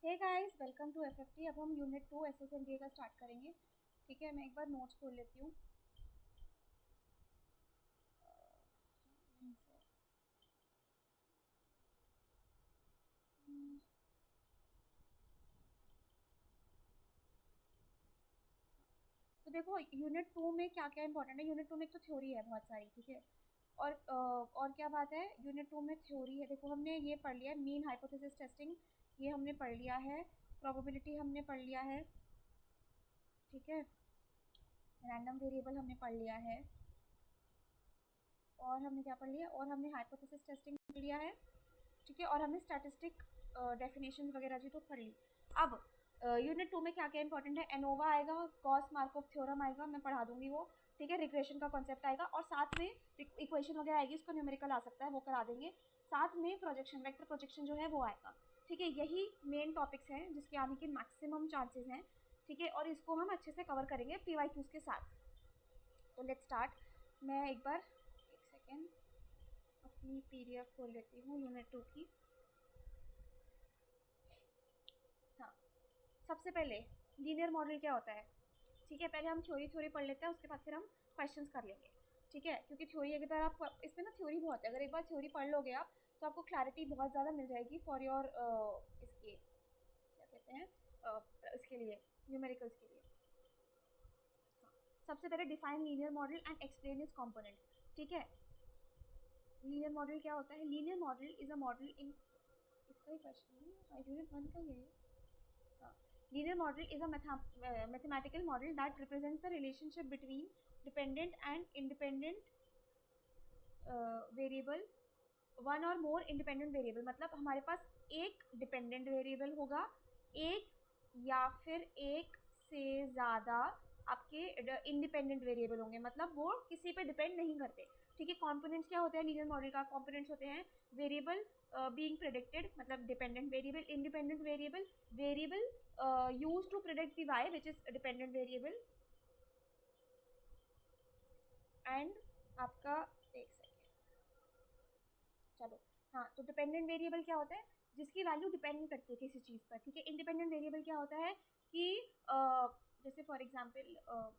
Hey guys, welcome to FFT. अब हम unit 2 एसएसएमबीए का स्टार्ट करेंगे। ठीक है, मैं एक बार नोट्स खोल लेती हूँ। यहीं से। तो देखो, यूनिट 2 में क्या क्या इंपॉर्टेंट है। यूनिट 2 में एक तो थ्योरी है बहुत सारी, ठीक है। और क्या बात है, यूनिट 2 में थ्योरी है। देखो, हमने ये पढ़ लिया है मीन हाइपोथेसिस टेस्टिंग, ये हमने पढ़ लिया है। प्रोबेबिलिटी हमने पढ़ लिया है, ठीक है। रैंडम वेरिएबल हमने पढ़ लिया है। और हमने क्या पढ़ लिया, और हमने हाइपोथेसिस टेस्टिंग पढ़ लिया है, ठीक है। और हमने स्टैटिस्टिक डेफिनेशन वगैरह भी तो पढ़ ली। अब यूनिट 2 में क्या क्या इंपॉर्टेंट है, एनोवा आएगा, गॉस मार्कोव थ्योरम आएगा, मैं पढ़ा दूंगी वो, ठीक है। रिग्रेशन का कॉन्सेप्ट आएगा और साथ में इक्वेशन वगैरह आएगी, उसको न्यूमेरिकल आ सकता है, वो करा देंगे। साथ में प्रोजेक्शन, वेक्टर प्रोजेक्शन जो है वो आएगा, ठीक है। यही मेन टॉपिक्स हैं जिसके आने के मैक्सिमम चांसेस हैं, ठीक है। और इसको हम अच्छे से कवर करेंगे पीवाईक्यूज के साथ। तो लेट्स स्टार्ट। मैं एक बार, एक सेकेंड, अपनी पीडीएफ खोल लेती हूँ यूनिट 2 की। हाँ, सबसे पहले लीनियर मॉडल क्या होता है, ठीक है। पहले हम थ्योरी थ्योरी पढ़ लेते हैं, उसके बाद फिर हम क्वेश्चंस कर लेंगे, ठीक है। क्योंकि थ्योरी अगर आप इसमें ना थ्योरी बहुत है, अगर एक बार थ्योरी पढ़ लोगे आप तो आपको क्लैरिटी बहुत ज़्यादा मिल जाएगी फॉर योर इसके क्या कहते हैं, इसके लिए, न्यूमेरिकल्स के लिए। हाँ, सबसे पहले define linear model and explain its component, ठीक है। लीनियर मॉडल क्या होता है, linear model is a model in, इसका ही क्वेश्चन है, यूनिट 1 का ही है। Linear model is a mathematical model that represents the relationship between dependent and independent variable, one और मोर इंडिपेंडेंट वेरिएबल। मतलब हमारे पास एक डिपेंडेंट वेरिएबल होगा, एक या फिर एक से ज़्यादा आपके इंडिपेंडेंट वेरिएबल होंगे, मतलब वो किसी पे डिपेंड नहीं करते, ठीक है। कॉम्पोनेंट्स क्या होते हैं लीनियर मॉडल का, कॉम्पोनेंट्स होते हैं वेरिएबल बीइंग प्रेडिक्टेड, मतलब dependent variable, independent variable, variable use to predict the Y which is dependent variable, and आपका, एक सेकेंड, चलो। हाँ, तो डिपेंडेंट वेरिएबल क्या होता है, जिसकी वैल्यू डिपेंड करती है किसी चीज़ पर, ठीक है। इंडिपेंडेंट वेरिएबल क्या होता है कि जैसे फॉर एग्जांपल,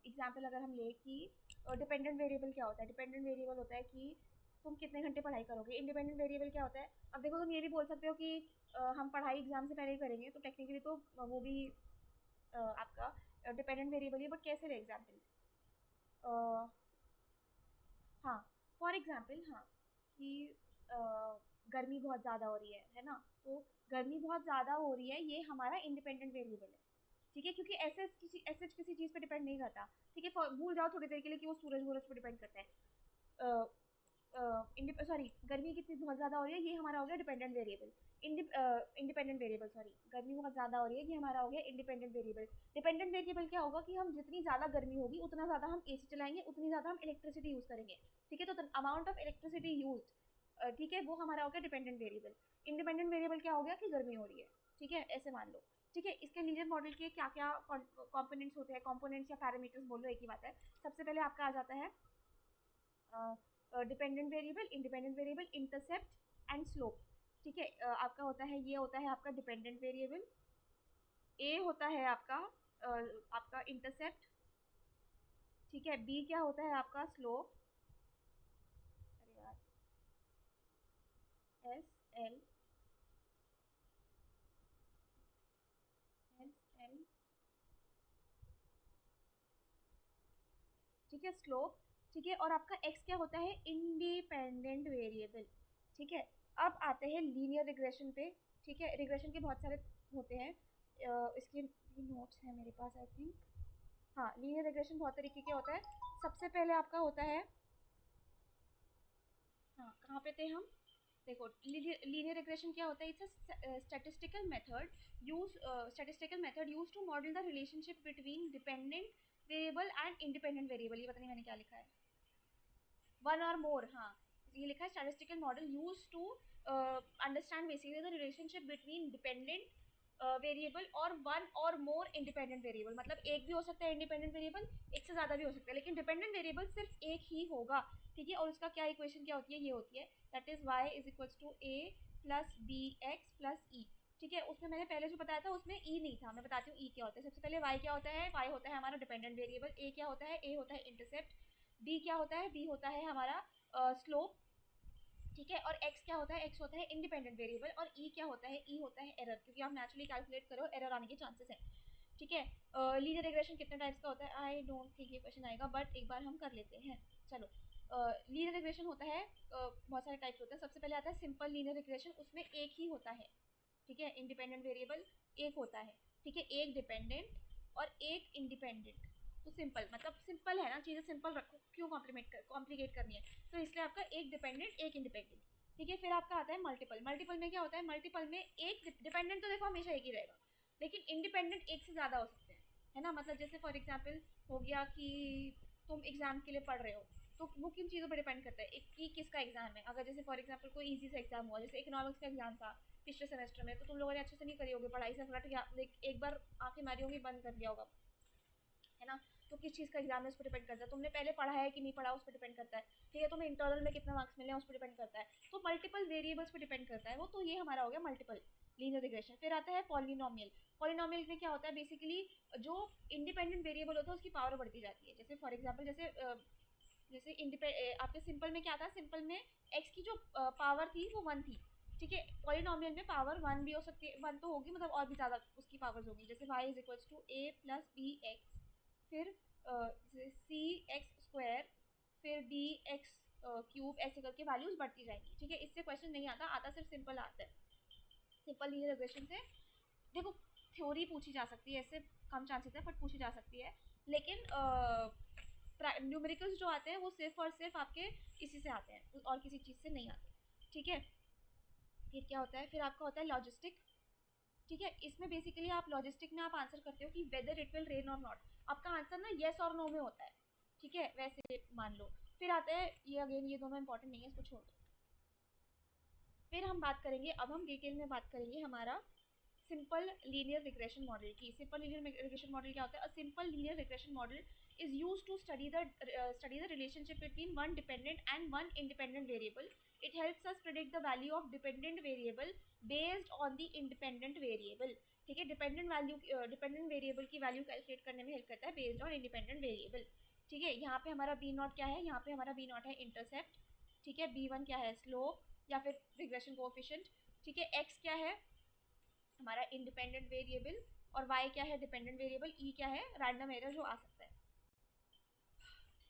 एग्जांपल अगर हम ले कि डिपेंडेंट वेरिएबल क्या होता है, डिपेंडेंट वेरिएबल होता है कि तुम कितने घंटे पढ़ाई करोगे। इंडिपेंडेंट वेरिएबल क्या होता है, अब देखो तुम ये भी बोल सकते हो कि हम पढ़ाई एग्जाम से पहले ही करेंगे, तो टेक्निकली तो वो भी आपका डिपेंडेंट वेरिएबल है, बट कैसे ले एग्जाम्पल, हाँ, फॉर एग्जाम्पल, हाँ, कि अ, गर्मी बहुत ज़्यादा हो रही है ना, तो गर्मी बहुत ज़्यादा हो रही है, ये हमारा इंडिपेंडेंट वेरिएबल है, ठीक है। क्योंकि ऐसे किसी चीज़ पे डिपेंड नहीं करता, ठीक है। भूल जाओ थोड़ी देर के लिए कि वो सूरज वूरज पे डिपेंड करता है। सॉरी, गर्मी कितनी बहुत ज़्यादा हो रही है, ये हमारा हो गया dependent variable. Independent variable, sorry, गर्मी बहुत ज़्यादा हो रही है, ये हमारा हो गया इंडिपेंडेंट वेरिएबल। डिपेंडेंट वेरिएबल क्या होगा कि हम जितनी ज़्यादा गर्मी होगी उतना ज़्यादा हम एसी चलाएंगे, उतनी ज़्यादा हम इलेक्ट्रिसिटी यूज़ करेंगे, ठीक है। तो अमाउंट ऑफ इलेक्ट्रिसिटी यूज, ठीक है, वो हमारा हो गया डिपेंडेंट वेरिएबल। इंडिपेंडेंट वेरिएबल क्या हो गया कि गर्मी हो रही है, ठीक है, ऐसे मान लो, ठीक है। इसके लीनियर मॉडल के क्या क्या कॉम्पोनेंट्स होते हैं, कॉम्पोनेंट्स या पैरामीटर्स बोलो, एक ही बात है। सबसे पहले आपका आ जाता है dependent variable, independent variable, intercept and slope, ठीक है। आपका होता है, ये होता है आपका डिपेंडेंट वेरिएबल, ए होता है आपका आपका इंटरसेप्ट, ठीक है। बी क्या होता है आपका स्लोप, अरे यार, एस एल, एस एल, ठीक है, स्लोप, ठीक है। और आपका एक्स क्या होता है, इंडिपेंडेंट वेरिएबल, ठीक है। अब आते हैं लीनियर रिग्रेशन पे, ठीक है। रिग्रेशन के बहुत सारे होते हैं, इसके भी नोट्स हैं मेरे पास आई थिंक। हाँ, लीनियर रिग्रेशन बहुत तरीके के होता है। सबसे पहले आपका होता है, हाँ, कहाँ पे थे हम, देखो, लीनियर रिग्रेशन क्या होता है, it's a statistical method use to model the relationship between dependent variable and independent variable. ये पता नहीं मैंने क्या लिखा है, वन और मोर, हाँ, ये लिखा है statistical model use to understand basically the relationship between dependent variable और वन और मोर इंडिपेंडेंट वेरिएबल। मतलब एक भी हो सकता है इंडिपेंडेंट वेरिएबल, एक से ज़्यादा भी हो सकता है, लेकिन डिपेंडेंट वेरिएबल सिर्फ एक ही होगा, ठीक है। और उसका क्या इक्वेशन क्या होती है, ये होती है that is Y is equals to A plus B X plus E, ठीक है, उसमें मैंने पहले जो बताया था उसमें ई नहीं था, मैं बताती हूँ ई क्या होता है। सबसे पहले वाई क्या होता है, वाई होता है हमारा डिपेंडेंट वेरिएबल, ए क्या होता है, ए होता है इंटरसेप्ट, बी क्या होता है, बी होता है हमारा स्लोप, ठीक है, और x क्या होता है, x होता है इंडिपेंडेंट वेरिएबल, और e क्या होता है, e होता है एरर, क्योंकि आप नेचुरली कैलकुलेट करो एरर आने के चांसेस हैं, ठीक है। लीनियर रिग्रेशन कितने टाइप्स का होता है, आई डोंट थिंक ये क्वेश्चन आएगा, बट एक बार हम कर लेते हैं, चलो। लीनियर रिग्रेशन होता है, बहुत सारे टाइप्स होते हैं। सबसे पहले आता है सिंपल लीनियर रिग्रेशन, उसमें एक ही होता है, ठीक है, इंडिपेंडेंट वेरिएबल एक होता है, ठीक है, एक डिपेंडेंट और एक इंडिपेंडेंट। तो सिंपल मतलब सिंपल है ना, चीज़ें सिंपल रखो, क्यों कॉम्प्लिकेट करनी है, तो इसलिए आपका एक डिपेंडेंट एक इंडिपेंडेंट, ठीक है। फिर आपका आता है मल्टीपल, मल्टीपल में क्या होता है, मल्टीपल में एक डिपेंडेंट तो देखो हमेशा एक ही रहेगा, लेकिन इंडिपेंडेंट एक से ज़्यादा हो सकते हैं, है ना। मतलब जैसे फॉर एग्जाम्पल हो गया कि तुम एग्जाम के लिए पढ़ रहे हो, तो वो किन चीज़ों पर डिपेंड करता है, एक कि किसका एग्जाम है। अगर जैसे फॉर एग्जाम्पल कोई इजी सा एग्जाम हुआ, जैसे इकोनॉमिक्स का एग्जाम था पिछले सेमेस्टर में, तो तुम लोगों ने अच्छे से नहीं करी होगी पढ़ाई से रट गया, एक बार आंखें मारी होगी, बंद कर लिया होगा, है ना। तो किस चीज़ का एग्जाम है उस पर डिपेंड करता है, तुमने पहले पढ़ा है कि नहीं पढ़ा उस पर डिपेंड करता है, ठीक है, तुम्हें इंटरनल में कितना मार्क्स मिले हैं उस पर डिपेंड करता है। तो मल्टीपल वेरिएबल्स पर डिपेंड करता है वो, तो ये हमारा हो गया मल्टीपल लीनियर रिग्रेशन। फिर आता है पॉलिनोमियल, पॉलिनोमियल में क्या होता है, बेसिकली जो इंडिपेंडेंट वेरिएबल होता है उसकी पावर बढ़ती जाती है। जैसे फॉर एग्जाम्पल जैसे आपके सिंपल में क्या था, सिंपल में एक्स की जो पावर थी वो 1 थी, ठीक है। पॉलिनोमियल में पावर 1 भी हो सकती है, 1 तो होगी, मतलब और भी ज़्यादा उसकी पावर्स होगी। जैसे y is equals to A plus B x, फिर सी एक्स स्क्वायर, फिर बी एक्स क्यूब, ऐसे करके वैल्यूज बढ़ती जाएंगी, ठीक है। इससे क्वेश्चन नहीं आता, आता सिर्फ सिंपल आता है। सिंपल लीनियर रिग्रेशन से देखो थ्योरी पूछी जा सकती है, ऐसे कम चांसेस है बट पूछी जा सकती है, लेकिन न्यूमेरिकल्स जो आते हैं वो सिर्फ और सिर्फ आपके इसी से आते हैं और किसी चीज़ से नहीं आते, ठीक है। फिर क्या होता है, फिर आपका होता है लॉजिस्टिक, ठीक है। इसमें बेसिकली आप लॉजिस्टिक में आप आंसर करते हो कि वेदर इट विल रेन और नॉट, आपका आंसर ना येस और नो में होता है, ठीक है, वैसे मान लो। फिर आता है ये, अगेन ये दोनों इंपॉर्टेंट नहीं है, इसको छोड़ दो। फिर हम बात करेंगे, अब हम डिटेल में बात करेंगे हमारा सिंपल लीनियर रिग्रेशन मॉडल की। सिंपल लीनियर रिग्रेशन मॉडल क्या होता है, a simple linear regression model is used to study the relationship between one dependent and one independent variable. It helps us predict the value of dependent variable based on the independent variable, ठीक है। Dependent variable की value calculate करने में help करता है based on independent variable, ठीक है। यहाँ पे हमारा बी नॉट क्या है, यहाँ पे हमारा बी नॉट है इंटरसेप्ट, ठीक है। बी वन क्या है, स्लोप या फिर रिग्रेशन कोएफिशिएंट, ठीक है। एक्स क्या है हमारा इंडिपेंडेंट वेरिएबल, और y क्या है डिपेंडेंट वेरिएबल, e क्या है रैंडम एरर जो आ सकता है,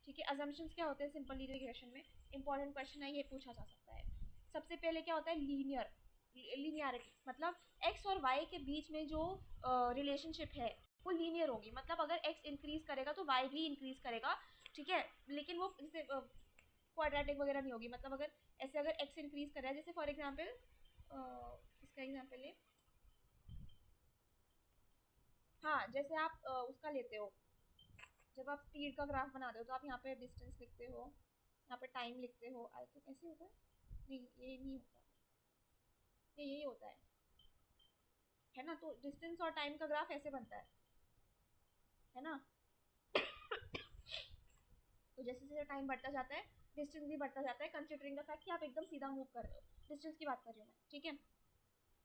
ठीक है। अजम्पशंस क्या होते हैं सिंपल लीनियर रिग्रेशन में, इंपॉर्टेंट क्वेश्चन है, ये पूछा जा सकता है। सबसे पहले क्या होता है, लीनियरिटी, मतलब x और y के बीच में जो रिलेशनशिप है वो लीनियर होगी, मतलब अगर x इंक्रीज करेगा तो y भी इंक्रीज करेगा, ठीक है। लेकिन वो जैसे क्वाड्रेटिक वगैरह नहीं होगी, मतलब अगर ऐसे अगर x इंक्रीज कर रहा है, जैसे फॉर एग्जाम्पल इसका एग्जाम्पल है, हाँ जैसे आप उसका लेते हो, जब आप स्पीड का ग्राफ बनाते हो तो आप यहाँ पे डिस्टेंस लिखते हो, यहाँ पे टाइम लिखते हो, आई थिंक ऐसे होता है, नहीं ये नहीं होता, ये यही होता है ना। तो डिस्टेंस और टाइम का ग्राफ ऐसे बनता है ना। तो जैसे जैसे टाइम बढ़ता जाता है डिस्टेंस भी बढ़ता जाता है, कंसिडरिंग द फैक्ट कि आप एकदम सीधा मूव कर रहे हो, डिस्टेंस की बात कर रही हूँ मैं, ठीक है।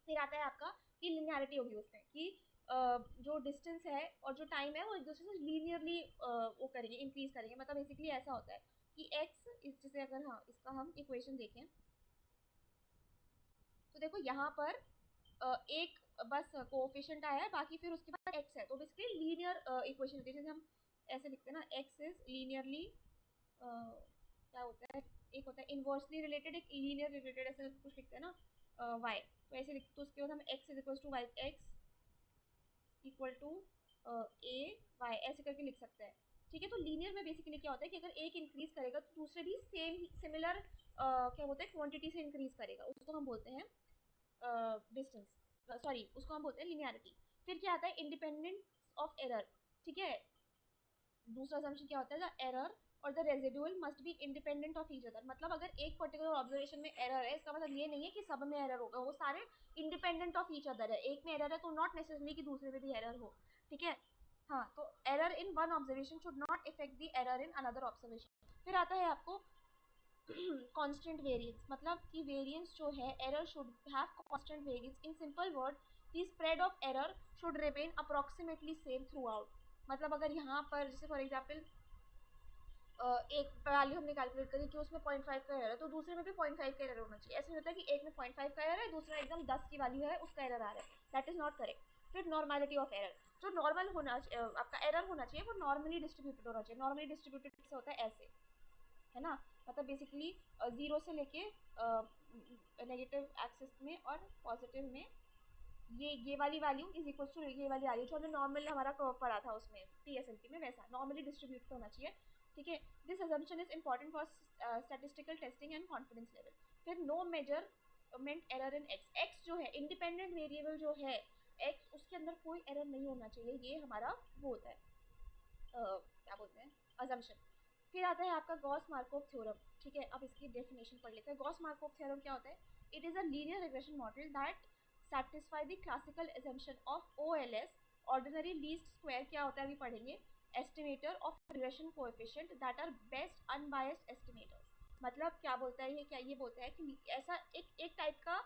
फिर आता है आपका कि लिनियरिटी होगी उसमें कि जो डिस्टेंस है और जो टाइम है वो एक दूसरे से लीनियरली वो करेंगे, इंक्रीज करेंगे, मतलब बेसिकली ऐसा होता है कि x इस जैसे अगर हाँ इसका हम इक्वेशन देखें, तो देखो यहाँ पर एक बस कोएफिशिएंट आया है, बाकी फिर उसके बाद x है, तो बेसिकली लीनियर इक्वेशन होती है। जैसे हम ऐसे लिखते हैं ना, x इज लीनियरली क्या होता है, एक होता है इनवर्सली रिलेटेड, एक लीनियर रिलेटेड, ऐसे कुछ लिखते हैं ना y, तो ऐसे लिखते, तो उसके बाद हम x is equal to Y, X equal to A Y, ऐसे करके लिख सकते हैं, ठीक है। तो लीनियर में बेसिकली क्या होता है कि अगर एक इंक्रीज करेगा तो दूसरे भी सेम सिमिलर क्या होता है क्वांटिटी से इंक्रीज करेगा, उसको हम बोलते हैं डिस्टेंस, सॉरी उसको हम बोलते हैं लिनियरिटी। फिर क्या आता है इंडिपेंडेंस ऑफ एरर, ठीक है। दूसरा असम्पशन क्या होता है, द एरर और the residual must be independent of each other, मतलब अगर एक पर्टिकुलर ऑब्जर्वेशन में एरर है, इसका मतलब ये नहीं है कि सब में एरर होगा, वो सारे इंडिपेंडेंट ऑफ ईच अदर है, एक में एरर है तो नॉट नेसेसरली कि दूसरे में भी एरर हो, ठीक है। हाँ, तो error in one observation should not effect the error in another observation. फिर आता है आपको कांस्टेंट वेरिएंस, मतलब कि वेरिएंस जो है error should have constant variance, in simple word the spread of error should remain approximately same through out. मतलब अगर यहाँ पर जैसे फॉर एग्जाम्पल एक वैल्यू हमने कैलकुलेट करी कि उसमें 0.5 का एरर है, तो दूसरे में भी 0.5 का एरर होना चाहिए। ऐसा नहीं होता कि एक में 0.5 का एरर है, दूसरा एकदम 10 की वैल्यू है उसका एरर आ रहा है, दैट इज नॉट करेक्ट। फिर नॉर्मेलिटी ऑफ एरर, जो नॉर्मल होना आपका एरर होना चाहिए वो नॉर्मली डिस्ट्रीब्यूटेड होना चाहिए। नॉर्मली डिस्ट्रीब्यूटेड से होता है ऐसे, है ना, मतलब बेसिकली 0 से लेके नेगेटिव एक्सिस में और पॉजिटिव में ये वाली वैल्यू इज इक्वल टू ये वाली वैल्यू जो हमने नॉर्मल हमारा कर्व पढ़ा था उसमें पीएसएलपी में, वैसा नॉर्मली डिस्ट्रीब्यूट होना चाहिए। ठीक है, this assumption is important for statistical testing and confidence level. फिर no measurement error in X, X जो है इंडिपेंडेंट वेरिएबल जो है एक्स, उसके अंदर कोई एरर नहीं होना चाहिए, ये हमारा वो होता है क्या बोलते हैं अजम्पशन। फिर आता है आपका गॉस मार्कोव थ्योरम। ठीक है, अब इसकी डेफिनेशन पढ़ लेते हैं। गॉस मार्कोव थ्योरम क्या होता है? It is a linear regression model that satisfy the classical assumption of OLS, ordinary least square क्या होता है अभी पढ़ेंगे, estimator of regression coefficient that are best unbiased estimators। मतलब क्या बोलता है ये, क्या ये बोलता है कि ऐसा एक टाइप का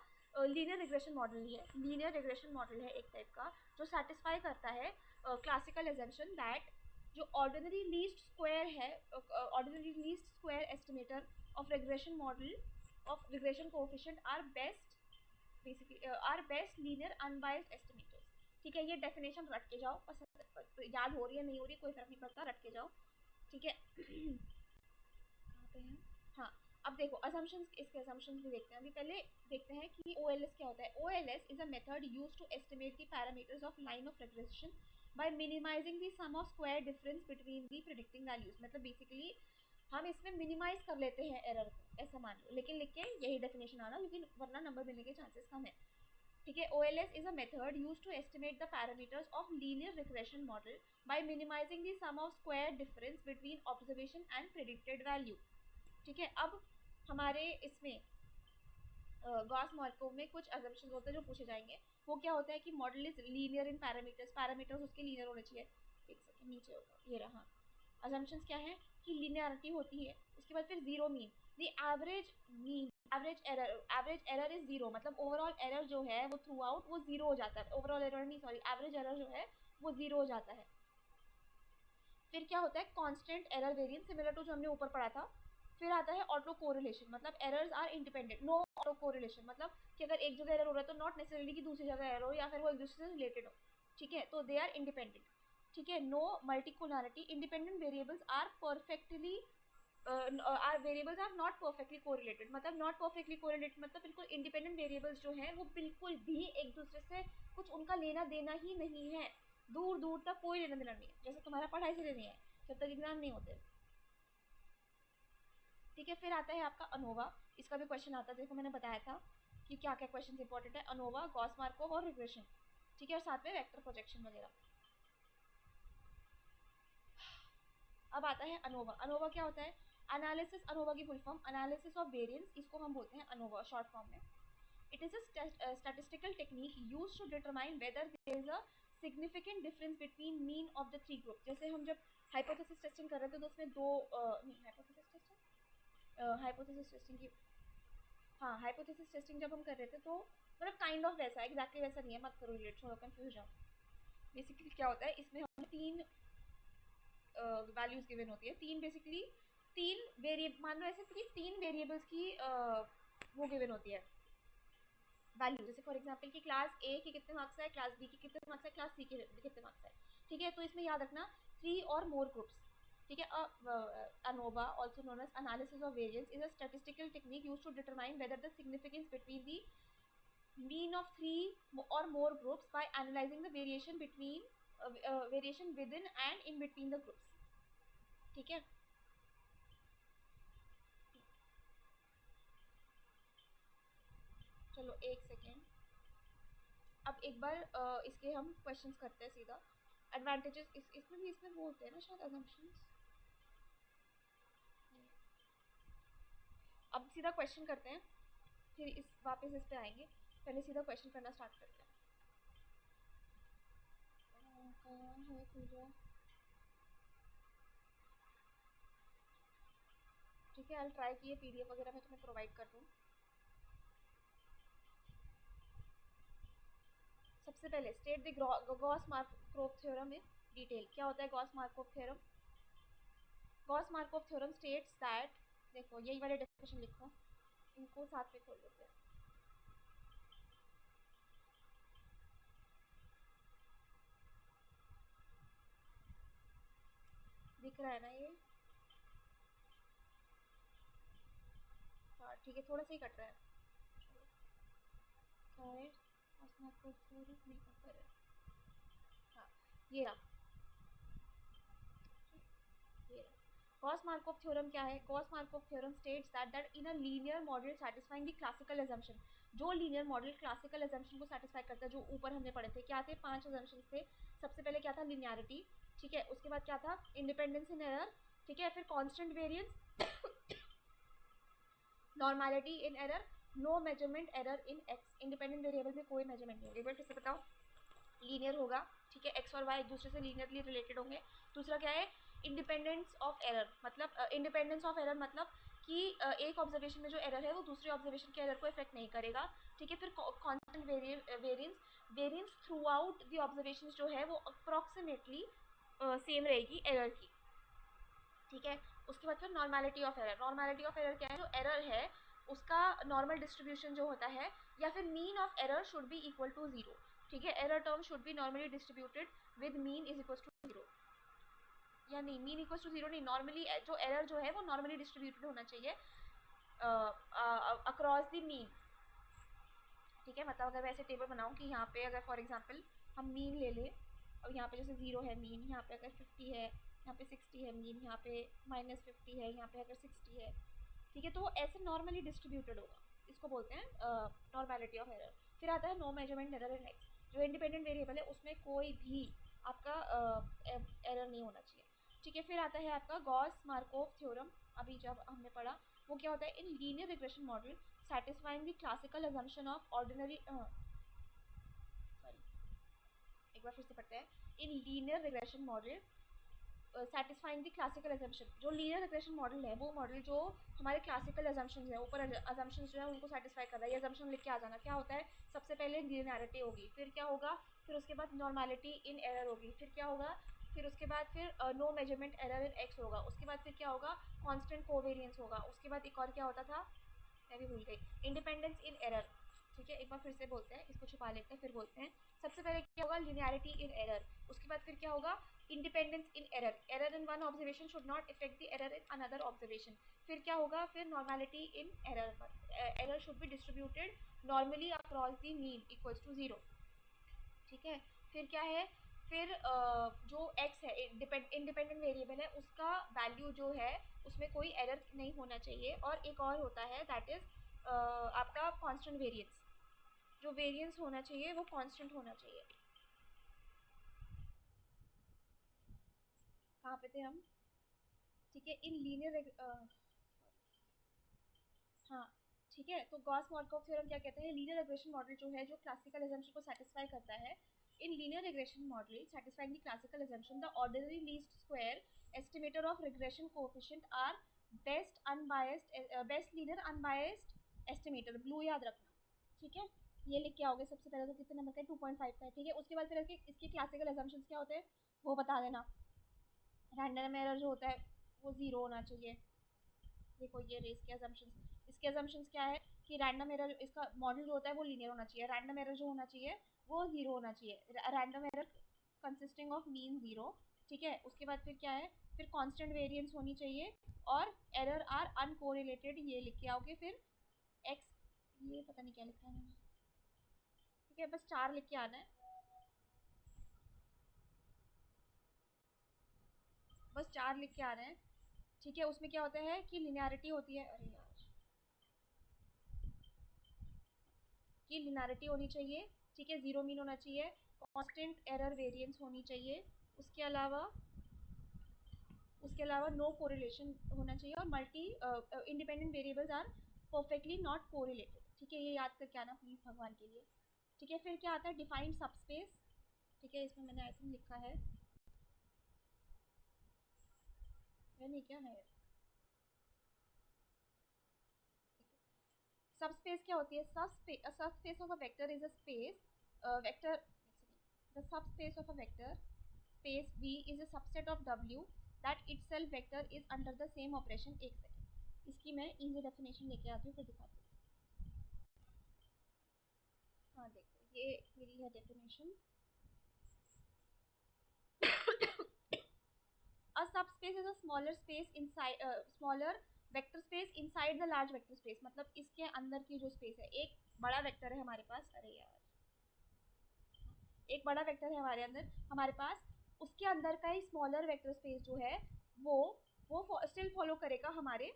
लीनियर रिग्रेशन मॉडल है, लीनियर रिग्रेशन मॉडल है एक टाइप का जो सेटिस्फाई करता है क्लासिकल एजम्पशन दैट जो ऑर्डिनरी लीस्ट स्क्वायर है, ordinary least square estimator of regression model of regression coefficient are best basically are best linear unbiased estimators. ठीक है, ये डेफिनेशन रट के जाओ, पसंद याद हो रही है नहीं हो रही कोई फर्क नहीं पड़ता, रट के जाओ। ठीक है कहाँ पे है, हाँ। अब देखो असम्पशंस, इसके असम्पशंस भी देखते हैं। अभी पहले देखते हैं कि OLS क्या होता है। OLS is a method used to estimate the parameters of line of regression by minimising the sum of square difference between the predicting values. मतलब बेसिकली हम इसमें मिनिमाइज कर लेते हैं एरर को, ऐसा मान लो, लेकिन लिख के यही डेफिनेशन आना क्योंकि वरना नंबर मिलने के चांसेस कम है। ठीक है, OLS is a method used to estimate the parameters of linear regression model by minimizing the sum of square difference between observation and predicted value। ठीक है, अब हमारे इसमें गॉस मार्कोव में कुछ assumptions होते हैं जो पूछे जाएंगे। वो क्या होता है कि model is linear in parameters, parameters उसके लीनियर होने चाहिए। एक सेकंड नीचे होगा ये रहा। assumptions क्या है कि लिनियरिटी होती है, उसके बाद फिर zero mean, the average mean, average error is zero, मतलब ओवरऑल एरर जो है वो थ्रू आउट वो जीरो हो जाता है। ओवरऑल एरर नहीं सॉरी, एवरेज एरर जो है वो जीरो हो जाता है। फिर क्या होता है constant error variance, similar to जो हमने ऊपर पढ़ा था। फिर आता है ऑटो कोरिलेशन, मतलब errors are independent, no autocorrelation, मतलब कि अगर एक जगह एरर हो रहा है तो नॉट नेसेसरली कि दूसरी जगह एरर हो या फिर वो एक दूसरे से रिलेटेड हो। ठीक है, तो दे आर इंडिपेंडेंट। ठीक है, no multicollinearity, independent variables are perfectly are variables are not perfectly correlated, मतलब नॉट परफेक्टली कोरिलेटेड मतलब बिल्कुल इंडिपेंडेंट वेरिएबल्स जो हैं वो बिल्कुल भी एक दूसरे से कुछ उनका लेना देना ही नहीं है, दूर दूर तक कोई लेना देना नहीं है, जैसे तुम्हारा पढ़ाई से नहीं है जब तक एग्जाम नहीं होते। ठीक है, फिर आता है आपका अनोवा, इसका भी क्वेश्चन आता है, देखो मैंने बताया था कि क्या क्या क्वेश्चन इंपॉर्टेंट है, अनोवा, गॉस मार्कोव और रिग्रेशन। ठीक है, और साथ में वेक्टर प्रोजेक्शन वगैरह। अब आता है अनोवा। अनोवा क्या होता है? एनालिसिस, अनोवा की full form analysis of variance, इसको हम बोलते हैं अनोवा शॉर्ट फॉर्म में। It is a statistical technique used to determine whether there is a significant difference between mean of the three group. जैसे हम जब हाइपोथेसिस टेस्टिंग कर रहे थे तो उसमें दो नहीं हाइपोथेसिस टेस्टिंग, हाइपोथेसिस टेस्टिंग की, हाँ हाइपोथेसिस टेस्टिंग जब हम कर रहे थे तो मतलब काइंड ऑफ वैसा, एग्जैक्टली वैसा नहीं है, मत करो रिलेट, छोड़ो कंफ्यूज जाओ। बेसिकली क्या होता है इसमें हम तीन वैल्यूज गिवन होती है, तीन बेसिकली तीन वेरिएबल मान लो ऐसे तीन वेरिएबल्स की वो गिवन होती है वैल्यू। जैसे फॉर एग्जांपल कि क्लास ए के कितने मार्क्स है, क्लास बी के कितने मार्क्स है, क्लास सी के कितने मार्क्स है। ठीक है, तो इसमें याद रखना थ्री और मोर ग्रुप्स। ठीक है, ANOVA also known as analysis of variance is a statistical technique used to determine whether the significance between the mean of three or more groups by analyzing the variation between variation within and in between the groups। ठीक है, चलो एक second, अब एक बार इसके हम questions करते हैं सीधा। एडवांटेजेस इसमें भी इसमें वो होते हैं ना शायद assumptions। अब सीधा क्वेश्चन करते हैं, फिर इस वापस इस पे आएंगे, पहले सीधा क्वेश्चन करना स्टार्ट करते हैं। कहाँ है खुल जाए। ठीक है, आई ट्राई कि ये PDF वगैरह मैं तुम्हें प्रोवाइड कर दूँ। सबसे सबसे पहले state the Gauss Markov theorem in detail. क्या होता है Gauss Markov theorem? Gauss Markov theorem states that, देखो यही वाले डेफिनेशन लिखो, इनको साथ में खोल लेते हैं। दिख रहा है ना ये? हाँ ठीक है, थोड़ा सा ही कट रहा है। क्या है गॉस मार्कोव थ्योरम? नहीं ऊपर है। हाँ ये रहा, ये रहा। गॉस मार्कोव थ्योरम क्या है? Gauss Markov theorem states that in a linear model satisfying the classical assumption, जो लीनियर मॉडल क्लासिकल अजम्पशन को सैटिस्फाई करता है, जो ऊपर हमने पढ़े थे, क्या थे? 5 अजम्पशंस थे। सबसे पहले क्या था? लिनियरिटी, ठीक है। उसके बाद क्या था? इंडिपेंडेंस इन एरर, ठीक है। फिर constant variance, normality in error, no measurement error in X. Independent variable में कोई मेजरमेंट नहीं होगा। एक बार फिर से बताओ, लीनियर होगा, ठीक है, एक्स और वाई एक दूसरे से लीनियरली रिलेटेड होंगे। दूसरा क्या है? इंडिपेंडेंस ऑफ एरर, मतलब इंडिपेंडेंस ऑफ एरर मतलब कि एक ऑब्जर्वेशन में जो एरर है वो दूसरे ऑब्जर्वेशन के एरर को इफेक्ट नहीं करेगा, ठीक है। फिर constant variance, variance through out the observation जो है वो अप्रॉक्सीमेटली सेम रहेगी एरर की, ठीक है। उसके बाद फिर normality of error. Normality of error क्या है? जो एरर है उसका नॉर्मल डिस्ट्रीब्यूशन जो होता है, या फिर mean of error should be equal to zero, ठीक है। Error term should be normally distributed with mean is equal to zero, या नहीं, मीन इक्वल टू जीरो नहीं, नॉर्मली जो एरर जो है वो नॉर्मली डिस्ट्रीब्यूटेड होना चाहिए अक्रॉस द मीन, ठीक है। मतलब अगर मैं ऐसे टेबल बनाऊँ कि यहाँ पे अगर फॉर एग्जांपल हम मीन ले लें, और यहाँ पे जैसे 0 है मीन, यहाँ पे अगर 50 है, यहाँ पे 60 है मीन, यहाँ पे -50 है, यहाँ पे अगर 60 है, ठीक है। तो वो ऐसे नॉर्मली डिस्ट्रीब्यूटेड होगा, इसको बोलते हैं नॉर्मैलिटी ऑफ एरर। फिर आता है no measurement error in X. जो इंडिपेंडेंट वेरिएबल है उसमें कोई भी आपका एरर नहीं होना चाहिए, ठीक है। फिर आता है आपका गॉस मार्कोव थ्योरम, अभी जब हमने पढ़ा, वो क्या होता है? In linear regression model satisfying the classical assumption of ordinary sorry, एक बार फिर से पढ़ते हैं। In linear regression model satisfying the classical assumption, जो लीनियर रिग्रेशन मॉडल है वो मॉडल जो हमारे क्लासिकल assumptions है, ऊपर assumptions जो है उनको satisfy कर रहा है। ये assumption लिख के आ जाना। क्या होता है? सबसे पहले लिनियरिटी होगी, फिर क्या होगा? फिर उसके बाद नॉर्मैलिटी इन एरर होगी, फिर क्या होगा? फिर उसके बाद फिर no measurement error in X होगा, उसके बाद फिर क्या होगा? कांस्टेंट कोवेरिएंस होगा, उसके बाद एक और क्या होता था, मैं भी भूल गई, इंडिपेंडेंस इन एरर, ठीक है। एक बार फिर से बोलते हैं, इसको छुपा लेते हैं फिर बोलते हैं। सबसे पहले क्या होगा? लिनियरिटी इन एरर, उसके बाद फिर क्या होगा? Independence in error, error in one observation should not effect the error in another observation. फिर क्या होगा? फिर normality in error, error should be distributed normally across the mean equals to zero, ठीक है। फिर क्या है? फिर जो x है इंडिपेंडेंट वेरिएबल है, उसका वैल्यू जो है उसमें कोई एरर नहीं होना चाहिए। और एक और होता है दैट इज आपका कांस्टेंट वेरिएंस, जो वेरिएंस होना चाहिए वो कांस्टेंट होना चाहिए। कहाँ पे थे हम? ठीक है, इन लीनियर, हाँ ठीक है। तो गॉस मार्कोव थ्योरम क्या कहते हैं? लीनियर रिग्रेशन मॉडल जो है, जो क्लासिकल assumption को सेटिस्फाई करता है। In linear regression model satisfying the classical assumption, the ordinary least square estimator of regression coefficient are best linear unbiased estimator, blue याद रखना, ठीक है। ये लिख के आओगे सबसे पहले, तो कितने नंबर का? 2.5 का है, ठीक है। उसके बाद फिर इसके क्लासिकल assumptions क्या होते हैं वो बता देना। रैंडम एरर जो होता है वो 0 होना चाहिए। देखो ये रेस के assumptions, इसके assumptions क्या है कि रैंडम एरर, इसका मॉडल जो होता है वो लीनियर होना चाहिए, रैंडम एरर जो होना चाहिए वो 0 होना चाहिए, random error consisting of mean 0, ठीक है। उसके बाद फिर क्या है? फिर कांस्टेंट वेरिएंस होनी चाहिए, और एरर आर अनकोरिलेटेड, ये लिख के आओगे। फिर एक्स, ये पता नहीं क्या लिखा है मैंने, ठीक है, बस 4 लिख के आना है, बस 4 लिख के आ रहे हैं, ठीक है। उसमें क्या होता है कि लिनियरिटी होती है, अरे यार, की लिनारिटी होनी चाहिए, ठीक है, जीरो मीन होना चाहिए, कांस्टेंट एरर वेरिएंस होनी चाहिए, उसके अलावा नो कोरिलेशन होना चाहिए, और multi independent variables are perfectly not correlated, ठीक है। ये याद करके आना प्लीज भगवान के लिए, ठीक है। फिर क्या आता है? डिफाइंड सबस्पेस, ठीक है, इसमें मैंने आई थिंक लिखा है नहीं, क्या है? सबस्पेस क्या होती है? Subspace of a vector is a space vector, the subspace of a vector space V is a subset of W that itself vector is under the same operation. एक second, इसकी मैं easy definition लेके आती हूँ फिर दिखाती हूँ. हाँ देखो ये मेरी है definition. A subspace is a smaller space inside smaller vector space inside the large vector space. मतलब इसके अंदर की जो space है, एक बड़ा vector है हमारे पास, अरे यार एक बड़ा वेक्टर है हमारे अंदर, हमारे पास उसके अंदर का ही स्मॉलर वेक्टर स्पेस जो है वो स्टिल फॉलो करेगा हमारे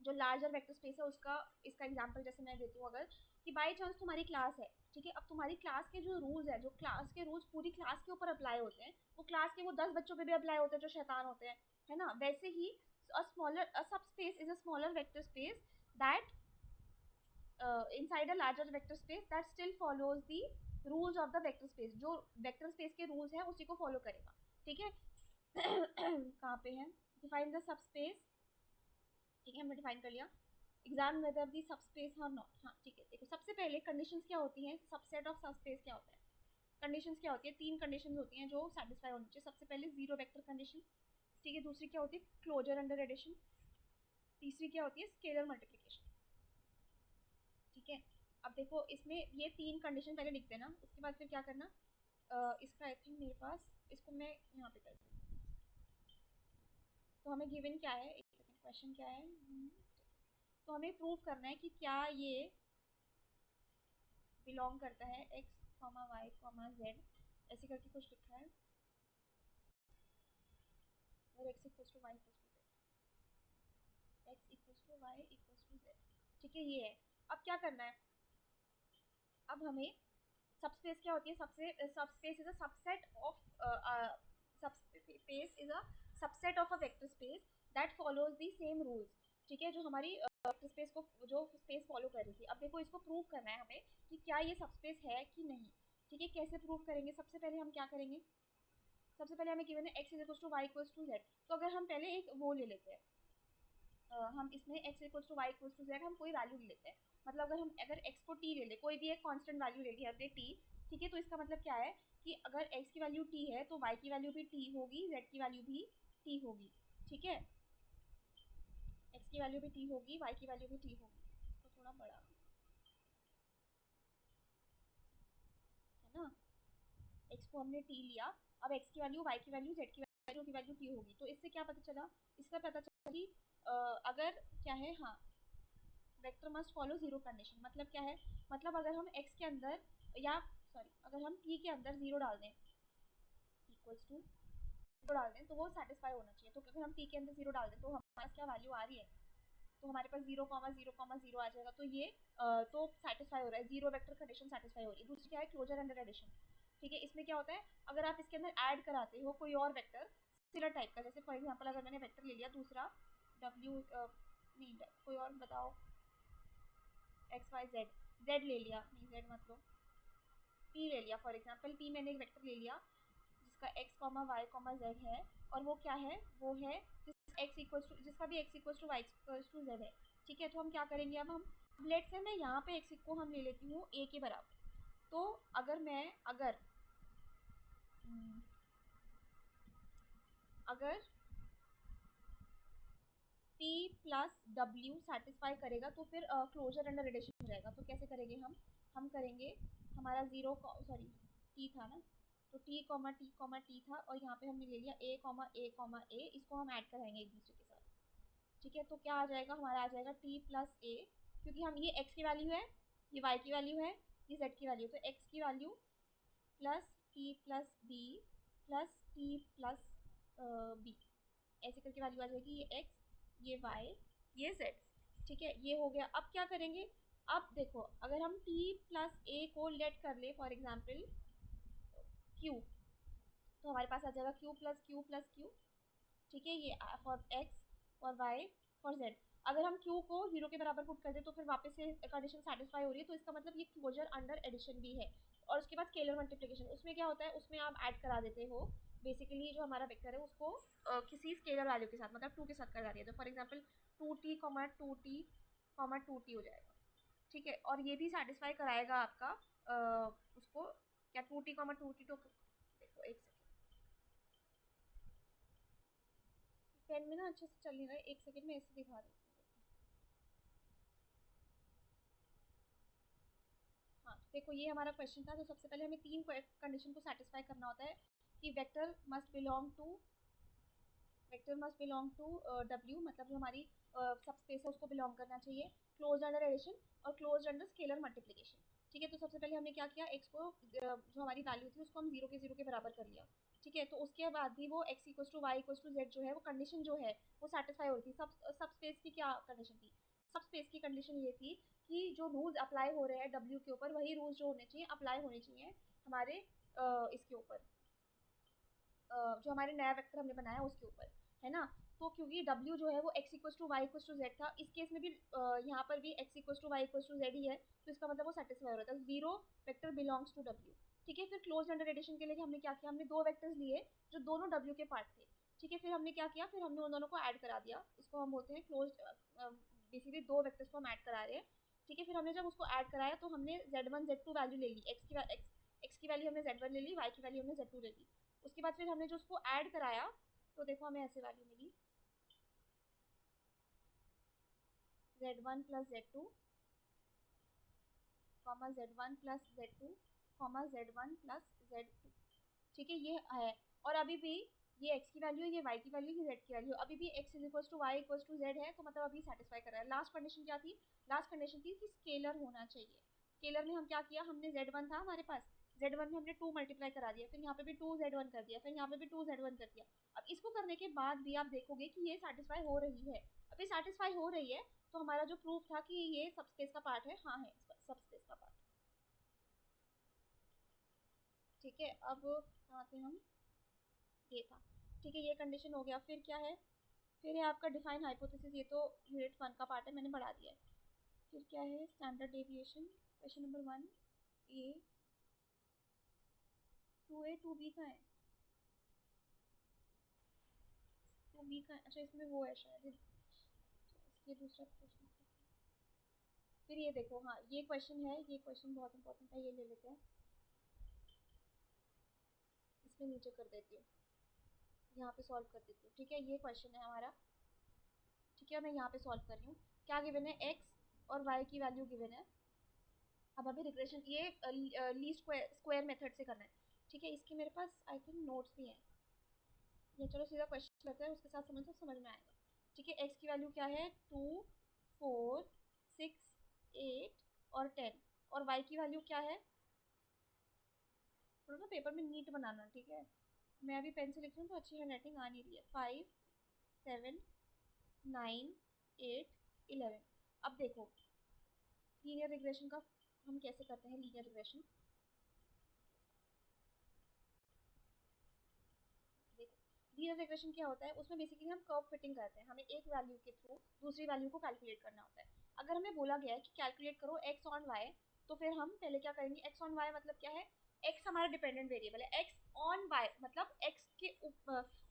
जो लार्जर वेक्टर स्पेस है उसका. इसका एग्जांपल जैसे मैं देती हूँ, अगर कि बाय चांस तुम्हारी क्लास है, ठीक है, अब तुम्हारी क्लास के जो रूल्स है, जो क्लास के रूल्स पूरी क्लास के ऊपर अप्लाई होते हैं, वो क्लास के वो 10 बच्चों पे भी अप्लाई होते हैं जो शैतान होते हैं, है ना. वैसे ही a subspace is a smaller vector space that inside a larger vector space that still follows the rules of the vector space. जो vector space के rules हैं उसी को follow करेगा, ठीक है. कहाँ पे है, define the subspace, ठीक है, हमने डिफाइन कर लिया. Exam whether the subspace or not. हाँ ठीक है, देखो सबसे पहले कंडीशंस क्या होती हैं, सबसेट ऑफ सबस्पेस क्या होता है. कंडीशंस क्या होती है, तीन कंडीशंस होती हैं जो सेटिस्फाई होनी चाहिए. सबसे पहले जीरो वेक्टर कंडीशन, ठीक है. दूसरी क्या होती है, क्लोजर अंडर एडिशन. तीसरी क्या होती है, स्केलर मल्टीप्लिकेशन, ठीक है. अब देखो इसमें ये तीन कंडीशन पहले लिख देना, उसके बाद फिर क्या करना, इसका आई थिंक मेरे पास, इसको मैं यहाँ पे करती हूँ. तो हमें गिवन क्या है, एक सेकंड, क्वेश्चन क्या है. तो हमें प्रूव करना है कि क्या ये बिलोंग करता है x, y, z, ऐसे करके कुछ लिखा है, और x equals to y equals to z, x equals to y equals to z, ठीक है, ये है. अब क्या करना है, अब हमें सबस्पेस क्या होती है, subspace is a subset of subspace is a subset of a vector space that follows the same rules, ठीक है, जो हमारी वेक्टर स्पेस को जो स्पेस फॉलो कर रही थी. अब देखो इसको प्रूव करना है हमें कि क्या ये सबस्पेस है कि नहीं, ठीक है. कैसे प्रूव करेंगे, सबसे पहले हम क्या करेंगे, सबसे पहले हमें गिवन है x is equals to y equals to z. तो अगर हम पहले एक वो ले लेते हैं, हम इसमें x equals to y equals to z हम कोई वैल्यू ले लेते हैं. मतलब अगर x को t ले ले, कोई भी एक कांस्टेंट वैल्यू ले लिया हमने t, ठीक है. तो इसका मतलब क्या है कि अगर x की वैल्यू t है तो y की वैल्यू भी t होगी, z की वैल्यू भी t होगी, ठीक है. x की वैल्यू भी t होगी, y की वैल्यू भी t होगी. तो थोड़ा बड़ा है ना, x को हमने t लिया, अब x की वैल्यू, y की वैल्यू, z की वैल्यू t होगी. तो इससे क्या पता चला, इसका पता चला कि अगर क्या है, हाँ, vector must follow zero condition. मतलब क्या है, मतलब अगर हम x के अंदर, या सॉरी, अगर हम t के अंदर जीरो डाल दें, इक्वल्स टू जीरो डाल दें, तो वो सेटिस्फाई होना चाहिए. तो अगर हम t के अंदर जीरो डाल दें तो हमारे पास क्या वैल्यू आ रही है, तो हमारे पास 0,0,0 आ जाएगा. तो ये तो सेटिस्फाई हो रहा है, जीरो वेक्टर कंडीशन सेटिस्फाई हो रही है. दूसरी क्या है, क्लोजर अंडर एडिशन, ठीक है. इसमें क्या होता है, अगर आप इसके अंदर ऐड कराते हो कोई और वेक्टर सिमिलर टाइप का, जैसे फॉर एग्जांपल अगर मैंने वेक्टर ले लिया दूसरा w, नहीं कोई और बताओ, एक्स वाई जेड, जेड ले लिया, नहीं जेड मत लो, पी ले लिया. फॉर एग्जांपल पी मैंने एक वेक्टर ले लिया जिसका x comma y comma z है, और वो क्या है, वो है एक्स इक्वल्स टू, जिसका भी x equals to y equals to z है, ठीक है. तो हम क्या करेंगे, अब हम लेट्स से मैं यहाँ पे एक्स को हम ले लेती हूँ ए के बराबर. तो अगर मैं अगर p प्लस w सेटिस्फाई करेगा तो फिर क्लोजर अंडर एडिशन हो जाएगा. तो कैसे करेंगे हम करेंगे, हमारा जीरो सॉरी t था ना, तो t कॉमा t था, और यहाँ पे हमने ले लिया a कॉमा a, इसको हम ऐड कराएंगे एक दूसरे के साथ, ठीक है. तो क्या आ जाएगा, हमारा आ जाएगा t प्लस a, क्योंकि हम ये x की वैल्यू है, ये y की वैल्यू है, ये z की वैल्यू, तो x की value plus t plus b plus t plus b, ऐसे करके वैल्यू आ जाएगी. ये x, ये y, ये z, ठीक है. ये हो गया. अब क्या करेंगे, अब देखो अगर हम t प्लस a को लेट कर ले फॉर एग्जाम्पल q, तो हमारे पास आ जाएगा q plus q plus q, ठीक है. ये for x, for y, for z. अगर हम q को 0 के बराबर पुट कर दे तो फिर वापस से कंडीशन सेटिस्फाई हो रही है. तो इसका मतलब ये क्लोजर अंडर एडिशन भी है. और उसके बाद स्केलर मल्टीप्लिकेशन, उसमें क्या होता है, उसमें आप ऐड करा देते हो बेसिकली जो हमारा वेक्टर है उसको किसी स्केलर वैल्यू के साथ, मतलब 2 के साथ करा दिया. तो for example 2t comma 2t comma 2t हो जाएगा, ठीक है. और ये भी सेटिस्फाई कराएगा आपका उसको क्या 2t, 2t2, देखो एक सेकेंड, पेन में ना अच्छे से चल नहीं रहा है, एक सेकेंड में ऐसे दिखा देती हूँ। हाँ देखो ये हमारा क्वेश्चन था, तो सबसे पहले हमें तीन कंडीशन को सेटिस्फाई करना होता है कि vector must belong to W, मतलब जो हमारी सब स्पेस है उसको बिलोंग करना चाहिए, क्लोज अंडर एडिशन और क्लोज अंडर स्केलर मल्टीप्लिकेशन। ठीक है, तो सबसे पहले हमने क्या किया, x को जो हमारी वैल्यू थी उसको हम जीरो के बराबर कर लिया। ठीक है, तो उसके बाद भी वो x equal to Y equal to z जो है वो कंडीशन जो है वो सेटिस्फाई हो रही थी। सब स्पेस की क्या कंडीशन थी, सब स्पेस की कंडीशन ये थी कि जो रूल्स अप्लाई हो रहे हैं W के ऊपर वही रूल्स जो होने चाहिए अप्लाई होने चाहिए हमारे इसके ऊपर, जो हमारे नया वेक्टर हमने बनाया उसके ऊपर, है ना। तो क्योंकि W जो है वो x equal to Y equal to Z था, इस केस में भी यहाँ पर भी x equal to Y equal to Z ही है, तो इसका मतलब वो सेटिस्फाई हो रहा था, zero vector belongs to W। ठीक है, फिर क्लोज अंडर एडिशन के लिए हमने क्या किया, हमने दो वेक्टर्स लिए जो दोनों W के पार्ट थे। ठीक है, फिर हमने क्या किया, फिर हमने उन दोनों को ऐड करा दिया, इसको हम बोलते हैं क्लोज, बेसिकली दो वेक्टर्स को हम ऐड करा रहे हैं। ठीक है, फिर हमने जब उसको ऐड कराया तो हमने Z1 Z2 वैल्यू ले ली, x की वैल्यू हमने Z1 ले ली, y की वैल्यू हमने Z2 ले ली। उसके बाद फिर हमने जो उसको ऐड कराया तो देखो हमें ऐसे वैल्यू मिली, Z1 plus Z2 comma Z1 plus Z2 comma Z1 plus Z2। ठीक है, ये है, और अभी भी ये x की वैल्यू है, ये y की वैल्यू, ये z की वैल्यू, अभी भी x is equal to Y equal to z है, तो मतलब अभी सेटिस्फाई कर रहा है। लास्ट कंडीशन क्या थी, लास्ट कंडीशन थी कि स्केलर होना चाहिए। स्केलर में हम क्या किया, हमने z1 था हमारे पास, z1 में हमने 2 मल्टीप्लाई करा दिया, फिर यहाँ पे भी 2z1 कर दिया, फिर यहाँ पे भी 2z1 कर दिया। अब इसको करने के बाद भी आप देखोगे कि ये सेटिस्फाई हो रही है, अभी सेटिस्फाई हो रही है, तो हमारा जो प्रूफ था कि ये सबस्पेस का पार्ट है, हाँ है सबस्पेस का पार्ट। ठीक है, अब आते हम, ये था। ठीक है, ये कंडीशन हो गया, फिर क्या है, फिर है आपका डिफाइन हाइपोथेसिस, ये तो यूनिट 1 का पार्ट है, मैंने बढ़ा दिया है। फिर क्या है, स्टैंडर्ड डेविएशन, क्वेश्चन नंबर 1 ए, 2A 2B का है, 2B का है, अच्छा इसमें वो है शायद, इसके दूसरा क्वेश्चन। फिर ये देखो, हाँ ये क्वेश्चन है, ये क्वेश्चन बहुत इंपॉर्टेंट है, ये ले लेते हैं, इसमें नीचे कर देती हूँ, यहाँ पे सॉल्व कर देती हूँ। ठीक है, ये क्वेश्चन है हमारा, ठीक है, मैं यहाँ पे सॉल्व कर रही हूँ, क्या गिवन है, x और y की वैल्यू गिवन है। अब अभी रिग्रेशन ये लीस्ट स्क्वायर मेथड से करना है। ठीक है, इसके मेरे पास आई थिंक नोट्स भी हैं, ये चलो सीधा क्वेश्चन करते हैं, उसके साथ समझ में आएगा। ठीक है, x की वैल्यू क्या है, 2 4 6 8 और 10, और y की वैल्यू क्या है, थोड़ा ना पेपर में नीट बनाना, ठीक है, मैं अभी पेन से लिख रही हूँ तो अच्छी हैंड राइटिंग आ नहीं रही है, 5 7 9 8 11। अब देखो लीनियर रिग्रेशन का हम कैसे करते हैं, लीनियर रिग्रेशन देखो, लीनियर रिग्रेशन क्या होता है, उसमें बेसिकली हम कर्व फिटिंग करते हैं, हमें एक वैल्यू के थ्रू दूसरी वैल्यू को कैलकुलेट करना होता है। अगर हमें बोला गया है कि कैलकुलेट करो x ऑन y, तो फिर हम पहले क्या करेंगे, x ऑन y मतलब क्या है, x हमारा डिपेंडेंट वेरिएबल है, x ऑन y मतलब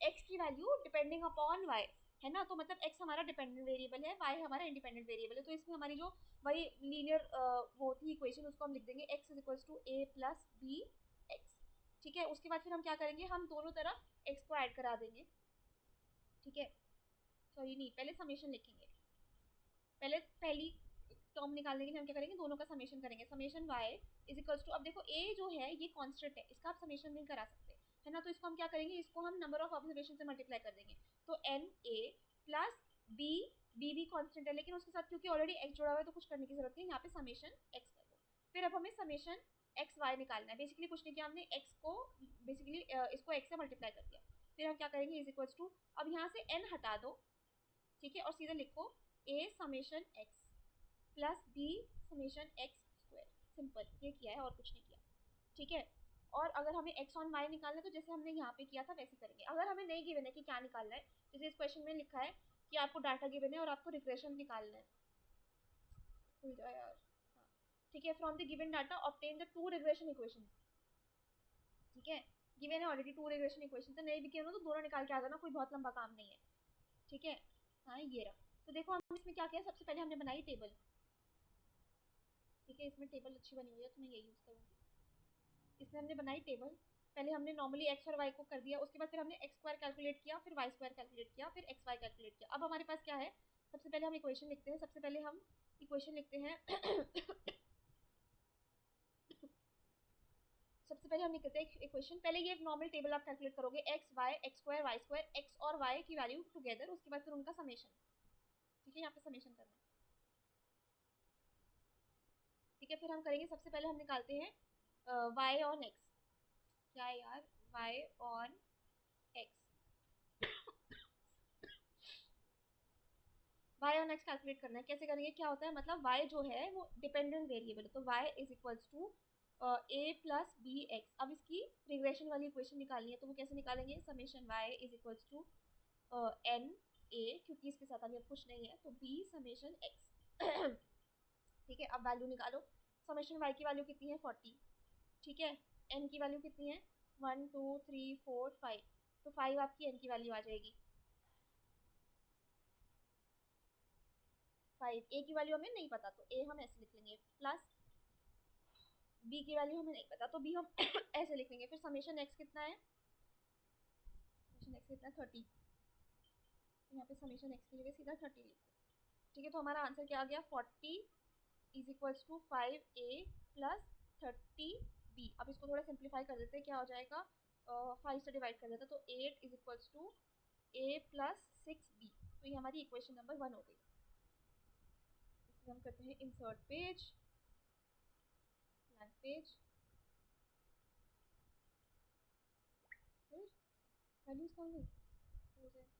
x की वैल्यू डिपेंडिंग अपॉन y, है ना, तो मतलब x हमारा डिपेंडेंट वेरिएबल है, y हमारा इंडिपेंडेंट वेरिएबल है, तो इसमें हमारी जो वही लीनियर वो थी इक्वेशन, उसको हम लिख देंगे x is equals to a plus B x. ठीक है, उसके बाद फिर हम क्या करेंगे, हम दोनों तरफ x को ऐड करा देंगे। ठीक है, सॉरी नहीं, पहले समेशन लिखेंगे, पहले पहली टर्म निकालने के लिए हम क्या करेंगे, दोनों का समेशन करेंगे, summation y is equals to, अब देखो a जो है ये कांस्टेंट है, इसका आप समेशन नहीं करा सकते, है ना, तो इसको हम क्या करेंगे, इसको हम नंबर ऑफ ऑब्जर्वेशन से मल्टीप्लाई कर देंगे, तो n a plus b, b भी कांस्टेंट है लेकिन उसके साथ क्योंकि ऑलरेडी x जुड़ा हुआ है तो कुछ करने की जरूरत नहीं, यहाँ पे समेशन x कर दो। फिर अब हमें समेशन एक्स वाई निकालना है, बेसिकली कुछ नहीं किया हमने, x को बेसिकली इसको x से मल्टीप्लाई कर दिया, फिर हम क्या करेंगे इज इक्वल्स टू, अब यहाँ से n हटा दो, ठीक है, और सीधा लिखो a summation x plus b summation x square, simple, ये किया है और कुछ नहीं किया। ठीक है, और अगर हमें x ऑन y निकालना है तो जैसे हमने यहाँ पे किया था वैसे करेंगे। अगर हमें नहीं गिवन है कि क्या निकालना है, जैसे इस क्वेश्चन में लिखा है कि आपको डाटा गिवन है और आपको रिग्रेशन निकालना है, भूल जाओ यार, हाँ ठीक है, from the given data obtain the two regression equation. ठीक है, गिवन है ऑलरेडी टू रिग्रेशन इक्वेशन, तो नहीं भी किया तो दोनों निकाल के आ जाना, कोई बहुत लंबा काम नहीं है। ठीक है, हाँ ये रहा, तो देखो हम इसमें क्या किया, सबसे पहले हमने बनाई टेबल। ठीक है, इसमें टेबल अच्छी बनी हुई है तो मैं ये यूज़ करूँगी। इसमें हमने बनाई टेबल। पहले हमने नॉर्मली एक्स और वाई को कर दिया, उसके बाद फिर हमने एक्स स्क्वायर कैलकुलेट किया, फिर वाई स्क्वायर कैलकुलेट किया, फिर एक्स वाई कैलकुलेट किया। अब हमारे पास क्या है, सबसे पहले हम इक्वेशन लिखते हैं। सबसे पहले हम इक्वेशन लिखते हैं सबसे पहले हम लिखते हैं इक्वेशन। पहले ये एक नॉर्मल टेबल आप कैलकुलेट करोगे, x square y square, x और वाई की वैल्यू टुगेदर, उसके बाद फिर उनका समेशन। ठीक है, यहाँ पे समेशन करना है। ठीक है, फिर हम करेंगे, सबसे पहले हम निकालते हैं वाई ऑन एक्स। क्या है यार, y on x, y on x calculate करना है। कैसे करेंगे, क्या होता है, मतलब वाई जो है वो डिपेंडेंट वेरिएबल है, तो y is equals to A plus B x. अब इसकी रिग्रेशन वाली इक्वेशन निकालनी है, तो वो कैसे निकालेंगे, summation y is equals to n a, क्योंकि इसके साथ अभी अब कुछ नहीं है, तो बी समेशन एक्स। ठीक है, अब वैल्यू निकालो। समेशन वाई की वैल्यू कितनी है, 40। ठीक है, एन की वैल्यू कितनी है, 1 2 3 4 5, तो 5 आपकी एन की वैल्यू आ जाएगी। 5 ए की वैल्यू हमें नहीं पता, तो ए हम ऐसे लिख लेंगे, प्लस बी की वैल्यू हमें नहीं पता, तो बी हम ऐसे लिख लेंगे। फिर समेशन एक्स कितना है, समेशन एक्स कितना है, 30। तो यहाँ पे समेशन एक्स की जगह सीधा 30 लिखो। ठीक है, तो हमारा आंसर क्या आ गया, 40 is equals to 5a plus 30b। अब इसको थोड़ा सिंप्लीफाई कर देते हैं, क्या हो जाएगा, 5 से डिवाइड कर देते हैं, तो 8 is equals to a plus 6b। तो ये हमारी इक्वेशन नंबर 1 हो गई। इसमें हम करते हैं इंसर्ट पेज, ब्लैंक पेज, फिर वैल्यूज कहाँ गई, हो जाए, एक सेकेंड।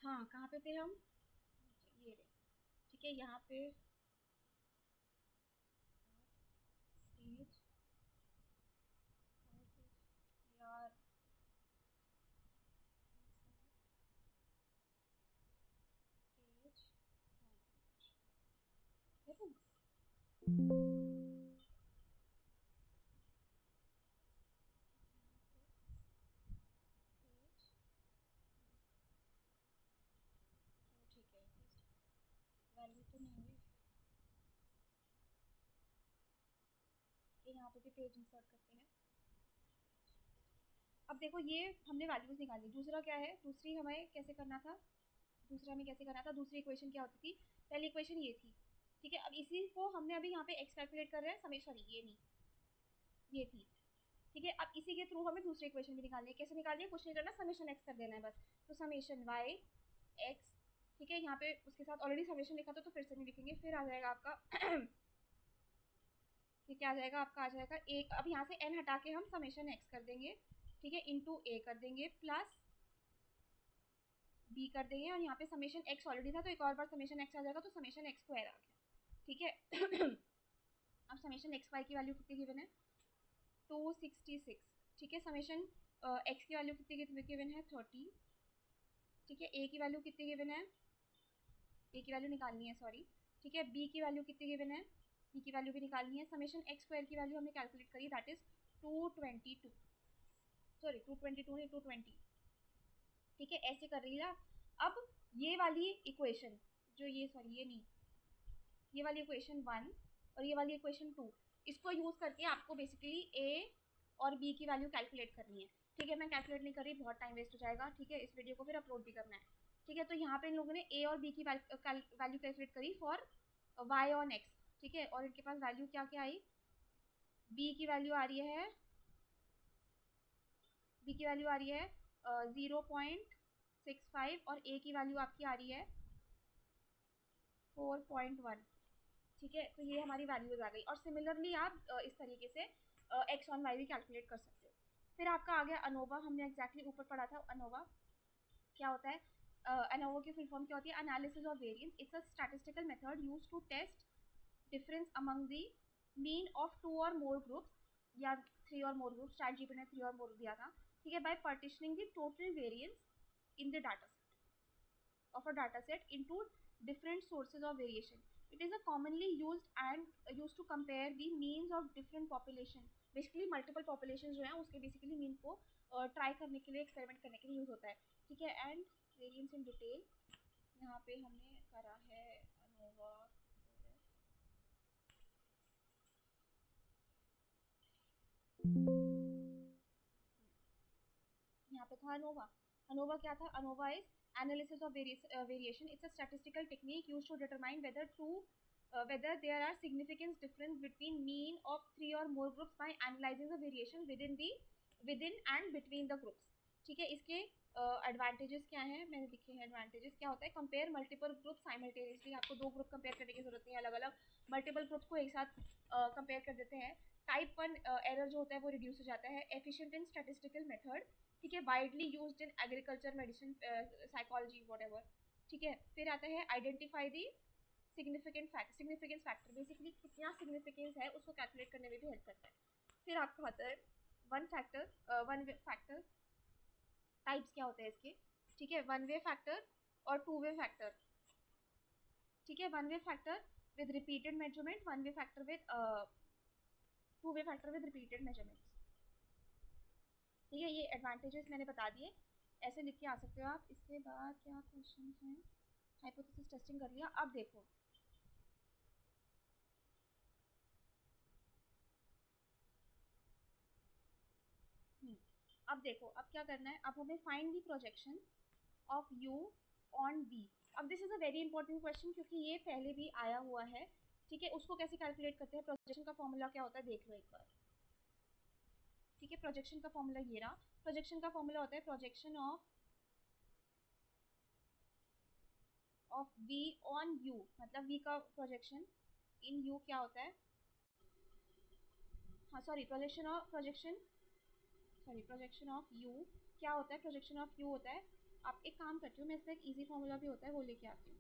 हाँ, कहाँ पे थे हम, ये रहे। ठीक है, यहाँ पे पेज, यार पेज, देखो पेज, ठीक है, वैल्यू तो नहीं हुई। ये यहाँ पे भी पेज इंसर्ट करते हैं। अब देखो, ये हमने वैल्यूज निकाली। दूसरा क्या है, दूसरी हमें कैसे करना था, दूसरा हमें कैसे करना था, दूसरी इक्वेशन क्या होती थी, पहली इक्वेशन ये थी। ठीक है, अब इसी को हमने अभी यहाँ पे एक्स कैलकुलेट कर रहे हैं, समेशन ये नहीं, ये थी। ठीक है, अब इसी के थ्रू हमें दूसरी इक्वेशन भी निकालनी है। कैसे निकालनी है, कुछ नहीं करना, समेशन एक्स कर देना है बस। तो समेशन वाई एक्स, ठीक है, यहाँ पे उसके साथ ऑलरेडी समेशन लिखा था, तो फिर से नहीं लिखेंगे। फिर आ जाएगा आपका ये क्या आ जाएगा, आपका आ जाएगा एक, अब यहाँ से एन हटा के हम समेशन एक्स कर देंगे। ठीक है, इंटू ए कर देंगे, प्लस बी कर देंगे, और यहाँ पे समेशन एक्स ऑलरेडी था, तो एक और बार समेशन एक्स आ जाएगा, तो समेशन एक्स स्क्वायर आ गया। ठीक है अब समेशन एक्स वाई की वैल्यू कितनी गिवन है, 266। ठीक है, समेशन एक्स की वैल्यू कितनी गिवन है, 30। ठीक है, ए की वैल्यू कितनी गिवन है, ए की वैल्यू निकालनी है, सॉरी। ठीक है, बी की वैल्यू कितनी गिवन है, बी की वैल्यू भी निकालनी है। समेशन एक्स स्क्वायर की वैल्यू हमने कैलकुलेट करी, दैट इज 222, सॉरी 222 नहीं, 220। ठीक है, ऐसे कर रही है। अब ये वाली इक्वेशन, जो ये, सॉरी ये नहीं, ये वाली इक्वेशन 1 और ये वाली इक्वेशन 2, इसको यूज़ करके आपको बेसिकली ए और बी की वैल्यू कैलकुलेट करनी है। ठीक है, मैं कैलकुलेट नहीं कर रही, बहुत टाइम वेस्ट हो जाएगा। ठीक है, इस वीडियो को फिर अपलोड भी करना है। ठीक है, तो यहाँ पे इन लोगों ने ए और बी की वैल्यू कैलकुलेट करी फॉर वाई ऑन एक्स। ठीक है, और इनके पास वैल्यू क्या क्या आई, बी की वैल्यू आ रही है, बी की वैल्यू आ रही है 0.65, और ए की वैल्यू आपकी आ रही है 4.1। ठीक है, तो ये हमारी वैल्यूज आ गई। और सिमिलरली आप इस तरीके से एक्स ऑन वाई भी कैलकुलेट कर सकते हो। फिर आपका आ गया अनोवा, हमने एग्जैक्टली ऊपर पढ़ा था अनोवा क्या होता है। अनोवा की फुल फॉर्म क्या होती है, analysis of variance. It's a statistical method used to test difference among the mean of 2 और मोर ग्रुप्स, या 3 और मोर ग्रुप्स, चैट जीपीटी ने 3 और मोर दिया था। ठीक है, by partitioning the total variance in the data set of a data set into different sources of variation. It is a commonly used and used to compare the means of different population basically multiple population जो है उसके basically mean को try करने के लिए, experiment करने के लिए यूज़ होता है, ठीक है। एंड वेरिएंस इन डिटेल यहाँ पे हमने करा है अनोवा, यहाँ पे था अनोवा। अनोवा क्या था? ANOVA is analysis of variation, it's a statistical technique used to determine whether there are significant difference between mean of 3 or more groups by analyzing the variation within and between the groups, ठीक है। इसके advantages क्या हैं, मैंने लिखे हैं advantages. क्या होता है? कंपेयर मल्टीपल ग्रुप साइमल्टेनियसली, आपको 2 ग्रुप कंपेयर करने की जरूरत नहीं है अलग अलग, मल्टीपल ग्रुप्स को एक साथ कंपेयर कर देते हैं। टाइप 1 एरर जो होता है वो रिड्यूस हो जाता है। एफिशिएंट इन स्टैटिस्टिकल मेथड, ठीक है। Widely used in agriculture, medicine, psychology, whatever, ठीक है। फिर आता है identify the significance factor, basically कितना सिग्निफिकेंस है उसको कैलकुलेट करने में भी हेल्प करता है। फिर आपका आता है वन फैक्टर टाइप्स क्या होते हैं इसके, ठीक है। वन वे फैक्टर और टू वे फैक्टर, ठीक है। One way factor with repeated measurement, one way factor with two way factor with repeated measurements, ठीक है। ये एडवांटेजेस मैंने बता दिए, ऐसे लिख के आ सकते हो आप। इसके बाद क्या क्वेश्चन है? हाइपोथेसिस टेस्टिंग कर लिया। अब देखो, अब देखो, अब क्या करना है? अब हमें find the projection of U on B. अब this is a very important question क्योंकि ये पहले भी आया हुआ है, ठीक है। उसको कैसे कैलकुलेट करते हैं? प्रोजेक्शन का फॉर्मूला क्या होता है देख लो एक बार, ठीक है। प्रोजेक्शन का फॉर्मूला ये रहा। प्रोजेक्शन का फॉर्मूला होता है projection of v on u, मतलब वी का प्रोजेक्शन इन यू क्या होता है? हाँ सॉरी, प्रोजेक्शन ऑफ यू क्या होता है? प्रोजेक्शन ऑफ यू होता है, आप एक काम करती हूँ, मैं इसका एक इजी फॉर्मूला भी होता है वो लेके आती हूँ,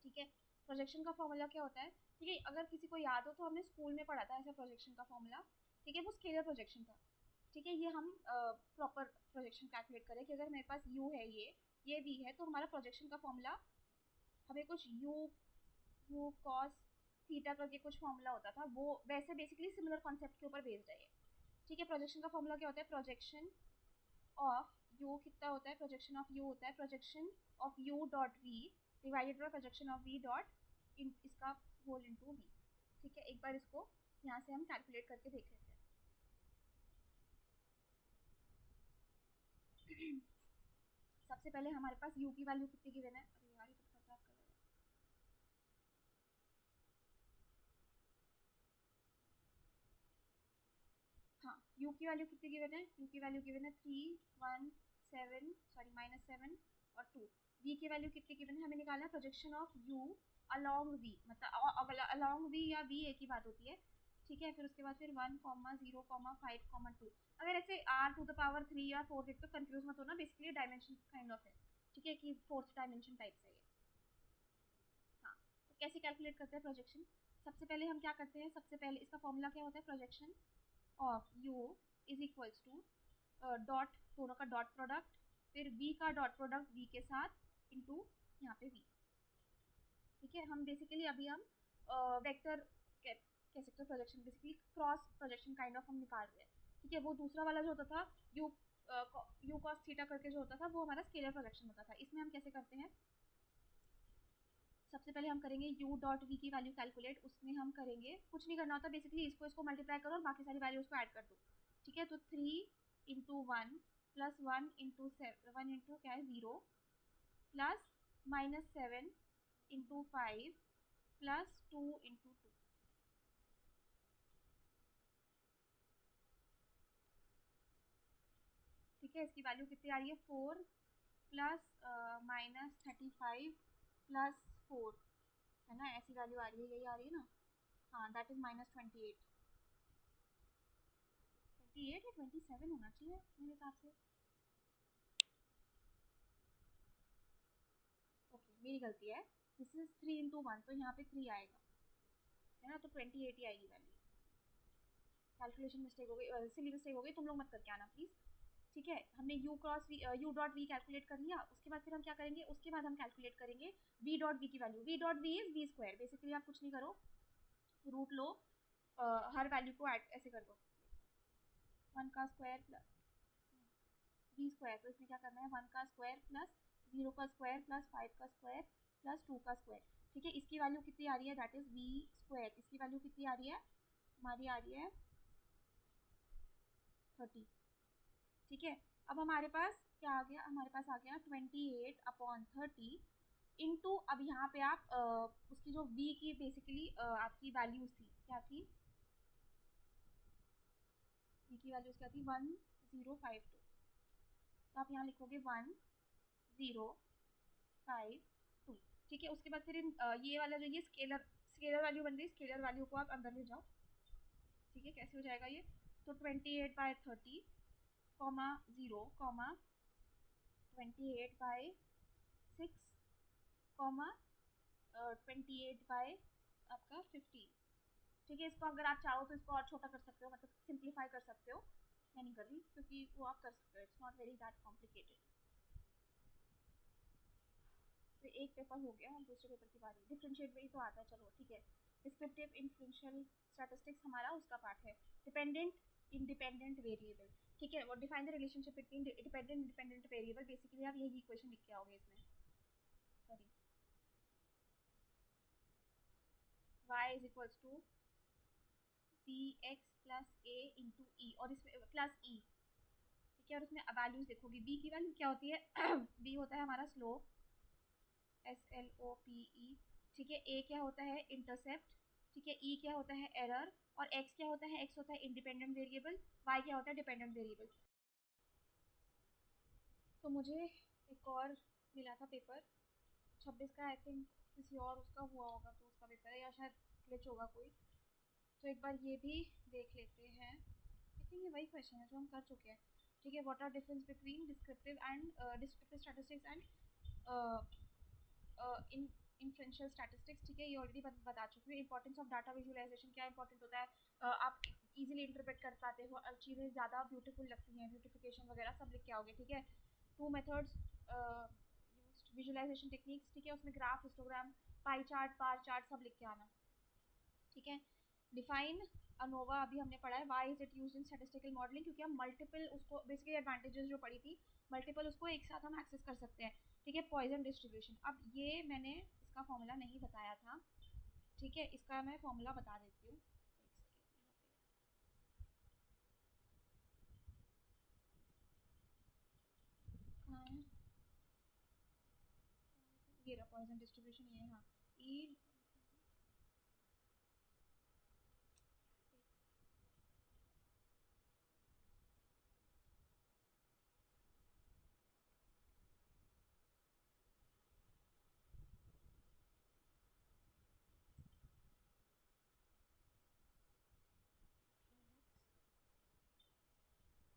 ठीक है। प्रोजेक्शन का फॉर्मूला क्या होता है? ठीक है, अगर किसी को याद हो तो हमने स्कूल में पढ़ा था ऐसा प्रोजेक्शन का फॉर्मूला, ठीक है। वो स्केलर प्रोजेक्शन था, ठीक है। ये हम प्रॉपर प्रोजेक्शन कैलकुलेट करें कि अगर मेरे पास यू है, ये वी है, तो हमारा प्रोजेक्शन का फॉर्मूला हमें कुछ यू कॉस थीटा करके कुछ फॉर्मूला होता था, वो वैसे बेसिकली सिमिलर कॉन्सेप्ट के ऊपर बेस्ड है ये, ठीक है। प्रोजेक्शन का फॉर्मूला क्या होता है? प्रोजेक्शन ऑफ यू कितना होता है? प्रोजेक्शन ऑफ यू होता है projection of u dot v divided by projection of v dot in इसका होल इनटू वी, ठीक है। एक बार इसको यहाँ से हम कैलकुलेट करके देख लेते हैं। सबसे पहले हमारे पास यू की वैल्यू कितनी गिवन है? अरे यार ये तो खराब कर रहा है। हाँ, यू की वैल्यू कितनी गिवन है? यू की वैल्यू गिवन है 3 1 7 और 2। वी की वैल्यू कितनी गिवन है? हमें निकालना है projection of u along v, मतलब अलोंग वी या वी एक ही बात होती है, ठीक है। फिर उसके बाद फिर 1 0 5 2। अगर ऐसे r⁻³ या 4 देख तो कंफ्यूज मत होना, बेसिकली डायमेंशन काइंड ऑफ है, ठीक है, कि फोर्थ डायमेंशन टाइप से ये। हाँ, तो कैसे कैलकुलेट करते हैं प्रोजेक्शन? सबसे पहले हम क्या करते हैं? सबसे पहले इसका फॉर्मूला क्या होता है? Projection of you is equals to dot, दोनों का डॉट प्रोडक्ट, फिर v का डॉट प्रोडक्ट v के साथ इंटू यहाँ पे v, ठीक है। हम बेसिकली अभी हम वेक्टर कह सकते हो projection, basically cross projection kind of हम निकाल रहे हैं, ठीक है। वो दूसरा वाला जो होता था यू यू कॉस थीटा करके जो होता था वो हमारा स्केलर प्रोजेक्शन होता था। इसमें हम कैसे करते हैं? सबसे पहले हम करेंगे यू डॉट वी की वैल्यू कैलकुलेट, उसमें हम करेंगे, कुछ नहीं करना होता, बेसिकली इसको इसको मल्टीप्लाई करो और बाकी सारी वैल्यूज को ऐड कर दो, ठीक है। तो 3 × 1 प्लस 1 × क्या है 0 प्लस -7 × 5 प्लस 2 × 2, ठीक है। इसकी वैल्यू कितनी आ रही है? 4 प्लस -35 प्लस 4, है ना, ऐसी वैल्यू आ रही है, यही आ रही है ना? हाँ, दैट इज -28। 28 या 27 होना चाहिए मेरे हिसाब से। ओके, मेरी गलती है। दिस इज 3 × 1, तो यहाँ पे 3 आएगा, है ना, तो 28 ही आएगी वैल्यू। कैलकुलेशन मिस्टेक हो गई, सिली मिस्टेक हो गई, तुम लोग मत करके आना प्लीज़, ठीक है। हमने यू डॉट वी कैलकुलेट कर लिया, उसके बाद फिर हम क्या करेंगे? उसके बाद हम कैलकुलेट करेंगे वी डॉट वी की value. V dot v is v square, basically आप कुछ नहीं करो, रूट लो, हर वैल्यू को ऐड ऐसे कर दो, 1 का स्क्वायर प्लस बी स्क्वायर, तो इसमें क्या करना है 1 का स्क्वायर प्लस 0 का स्क्वायर प्लस 5 का स्क्वायर प्लस 2 का स्क्वायर। ठीक है, इसकी वैल्यू कितनी आ रही है, दैट इज बी स्क्वायर। इसकी वैल्यू कितनी आ रही है, हमारी आ रही है 30। ठीक है, अब हमारे पास क्या आ गया, हमारे पास आ गया 28/30 इंटू, अब यहाँ पे आप उसकी जो v की बेसिकली आपकी वैल्यूज थी, क्या थी, v की वैल्यूज क्या थी 1052, तो आप यहाँ लिखोगे 1052। ठीक है, उसके बाद फिर ये वाला जो ये स्केलर स्केलर वैल्यू बन रही है, स्केलर वैल्यू को आप अंदर ले जाओ। ठीक है, कैसे हो जाएगा ये, तो 28/30 कॉमा 0 कॉमा 28/6 कॉमा 28 आपका 15। ठीक है, इसको अगर आप चाहो तो इसको और छोटा कर सकते हो, मतलब सिंप्लीफाई कर सकते हो, मैं नहीं कर रही क्योंकि वो आप कर सकते हो, it's not very that complicated. तो एक पेपर हो गया, हम दूसरे पेपर की बारी, डिफरेंशिएट में ही तो आता है, चलो ठीक है। डिस्क्रिप्टिव इन्फ्लुएंशियल स्टैटिस्टिक्स हमारा उसका पार्ट है, डिपेंडेंट इंडिपेंडेंट वेरिएबल। ठीक है, और define the relationship between dependent independent variable, basically आप यही इक्वेशन लिख के आओगे इसमें, sorry, y is equals to P X plus A into E, और इसमें प्लस ई। ठीक है, और उसमें वैल्यूज देखोगे, b की वैल्यू क्या होती है b होता है हमारा स्लोप, SLOPE। ठीक है, a क्या होता है इंटरसेप्ट। ठीक है, e क्या होता है एरर, और x क्या होता है, x होता है इंडिपेंडेंट वेरिएबल, y क्या होता है डिपेंडेंट वेरिएबल। तो मुझे एक और मिला था पेपर 26 का, आई थिंक किसी और उसका हुआ होगा, तो उसका पेपर है या शायद ग्लिच होगा कोई, तो एक बार ये भी देख लेते हैं। आई थिंक ये वही क्वेश्चन है जो हम कर चुके हैं। ठीक है, what are difference between descriptive statistics and in inferential statistics. ठीक है, ये ऑलरेडी बता चुकी हूँ। इंपॉर्टेंस ऑफ डाटा विजुअलाइजेशन, क्या इंपॉर्टेंट होता है, आप इजीली इंटरप्रेट कर पाते हो, चीज़ें ज़्यादा ब्यूटीफुल लगती हैं, ब्यूटिफिकेशन वगैरह सब लिख के आओगे। ठीक है, 2 मेथड्स यूज्ड विजुअलाइजेशन टेक्निक्स। ठीक है, उसमें graph, histogram, pie chart, bar chart सब लिख के आना। ठीक है, डिफाइन अनोवा अभी हमने पढ़ा है, why is it use in statistical modelling, क्योंकि हम मल्टीपल उसको बेसिकली एडवांटेजेस जो पढ़ी थी, मल्टीपल उसको एक साथ हम एक्सेस कर सकते हैं। ठीक है, पॉइजन डिस्ट्रीब्यूशन, अब ये मैंने इसका फॉर्मूला नहीं बताया था। ठीक है, इसका मैं फॉर्मूला बता देती हूँ, एक सेकेंड, यहाँ पे कहाँ है, ये रहा पॉइजन डिस्ट्रीब्यूशन, ये हाँ, ई,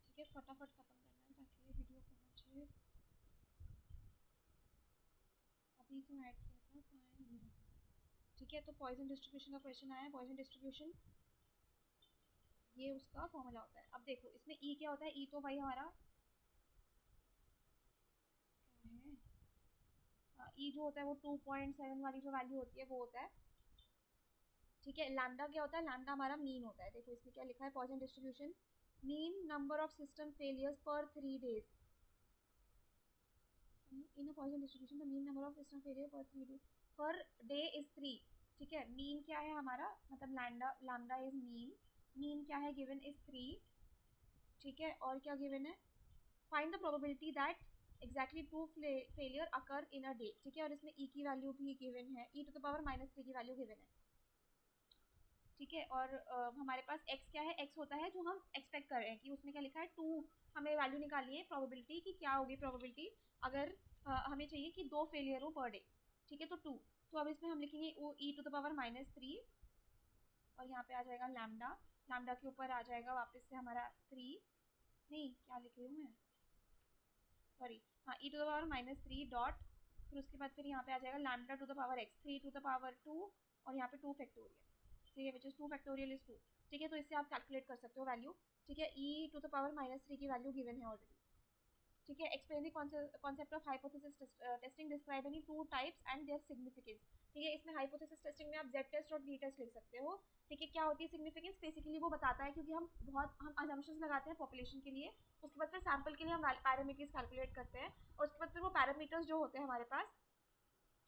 ठीक है, फटाफट खत्म करना है ताकि ये वीडियो पहुँचे। अभी तो ऐड किया था, कहाँ है ये रहा। ठीक है, तो पॉइजन डिस्ट्रीब्यूशन का क्वेश्चन आया, पॉइजन डिस्ट्रीब्यूशन ये उसका फॉर्मूला होता है। अब देखो इसमें ई क्या होता है, ई तो भाई हमारा क्या है, ई जो होता है वो 2.7 वाली जो वैल्यू होती है वो होता है। ठीक है, लैम्डा क्या होता है, लैम्डा हमारा मीन होता है। देखो इसमें क्या लिखा है, Poisson distribution, mean number of system failures पर 3 days in a Poisson distribution, the mean number of system failure पर 3 days पर डे इज 3। ठीक है, मीन क्या है हमारा, मतलब lambda, lambda is mean, mean क्या है गिवन इज 3। ठीक है, और क्या गिवन है, find the probability that exactly 2 failure occur in a day. ठीक है, और इसमें ई की वैल्यू भी गिवन है, ई टू द पावर -3 की वैल्यू गिवन है। ठीक है, और हमारे पास x क्या है, x होता है जो हम एक्सपेक्ट कर रहे हैं, कि उसमें क्या लिखा है 2, हमें वैल्यू निकालनी है प्रोबेबिलिटी की, क्या होगी प्रोबेबिलिटी अगर हमें चाहिए कि 2 फेलियर हो पर डे। ठीक है, तो 2, तो अब इसमें हम लिखेंगे ओ ई टू द पावर -3, और यहाँ पे आ जाएगा लैम्डा, लैम्डा के ऊपर आ जाएगा वापस से हमारा 3, नहीं क्या लिख रही हूँ मैं, सॉरी, हाँ, e to the power -3 dot, फिर उसके बाद फिर यहाँ पे आ जाएगा lambda to the power x, 3 to the power 2, और यहाँ पे 2 फैक्टोरियल। ठीक है, विच इज 2 फैक्टोरियल इज 2। ठीक है, तो इससे आप कैलकुलेट कर सकते हो वैल्यू। ठीक है, ई टू द पावर -3 की वैल्यू गिवन है ऑलरेडी। ठीक है, explain the concept of hypothesis testing, describe any two types and their significance. ठीक है, इसमें हाइपोथेसिस टेस्टिंग में आप जेड टेस्ट और डी टेस्ट लिख सकते हो। ठीक है, क्या होती है सिग्निफिकेंस, बेसिकली वो बताता है क्योंकि हम अजम्पशंस लगाते हैं पॉपुलेशन के लिए, उसके बाद फिर सैंपल के लिए हम पैरामीटर्स कैलकुलेट करते हैं, और उसके बाद फिर वो पैरामीटर्स जो होते हैं हमारे पास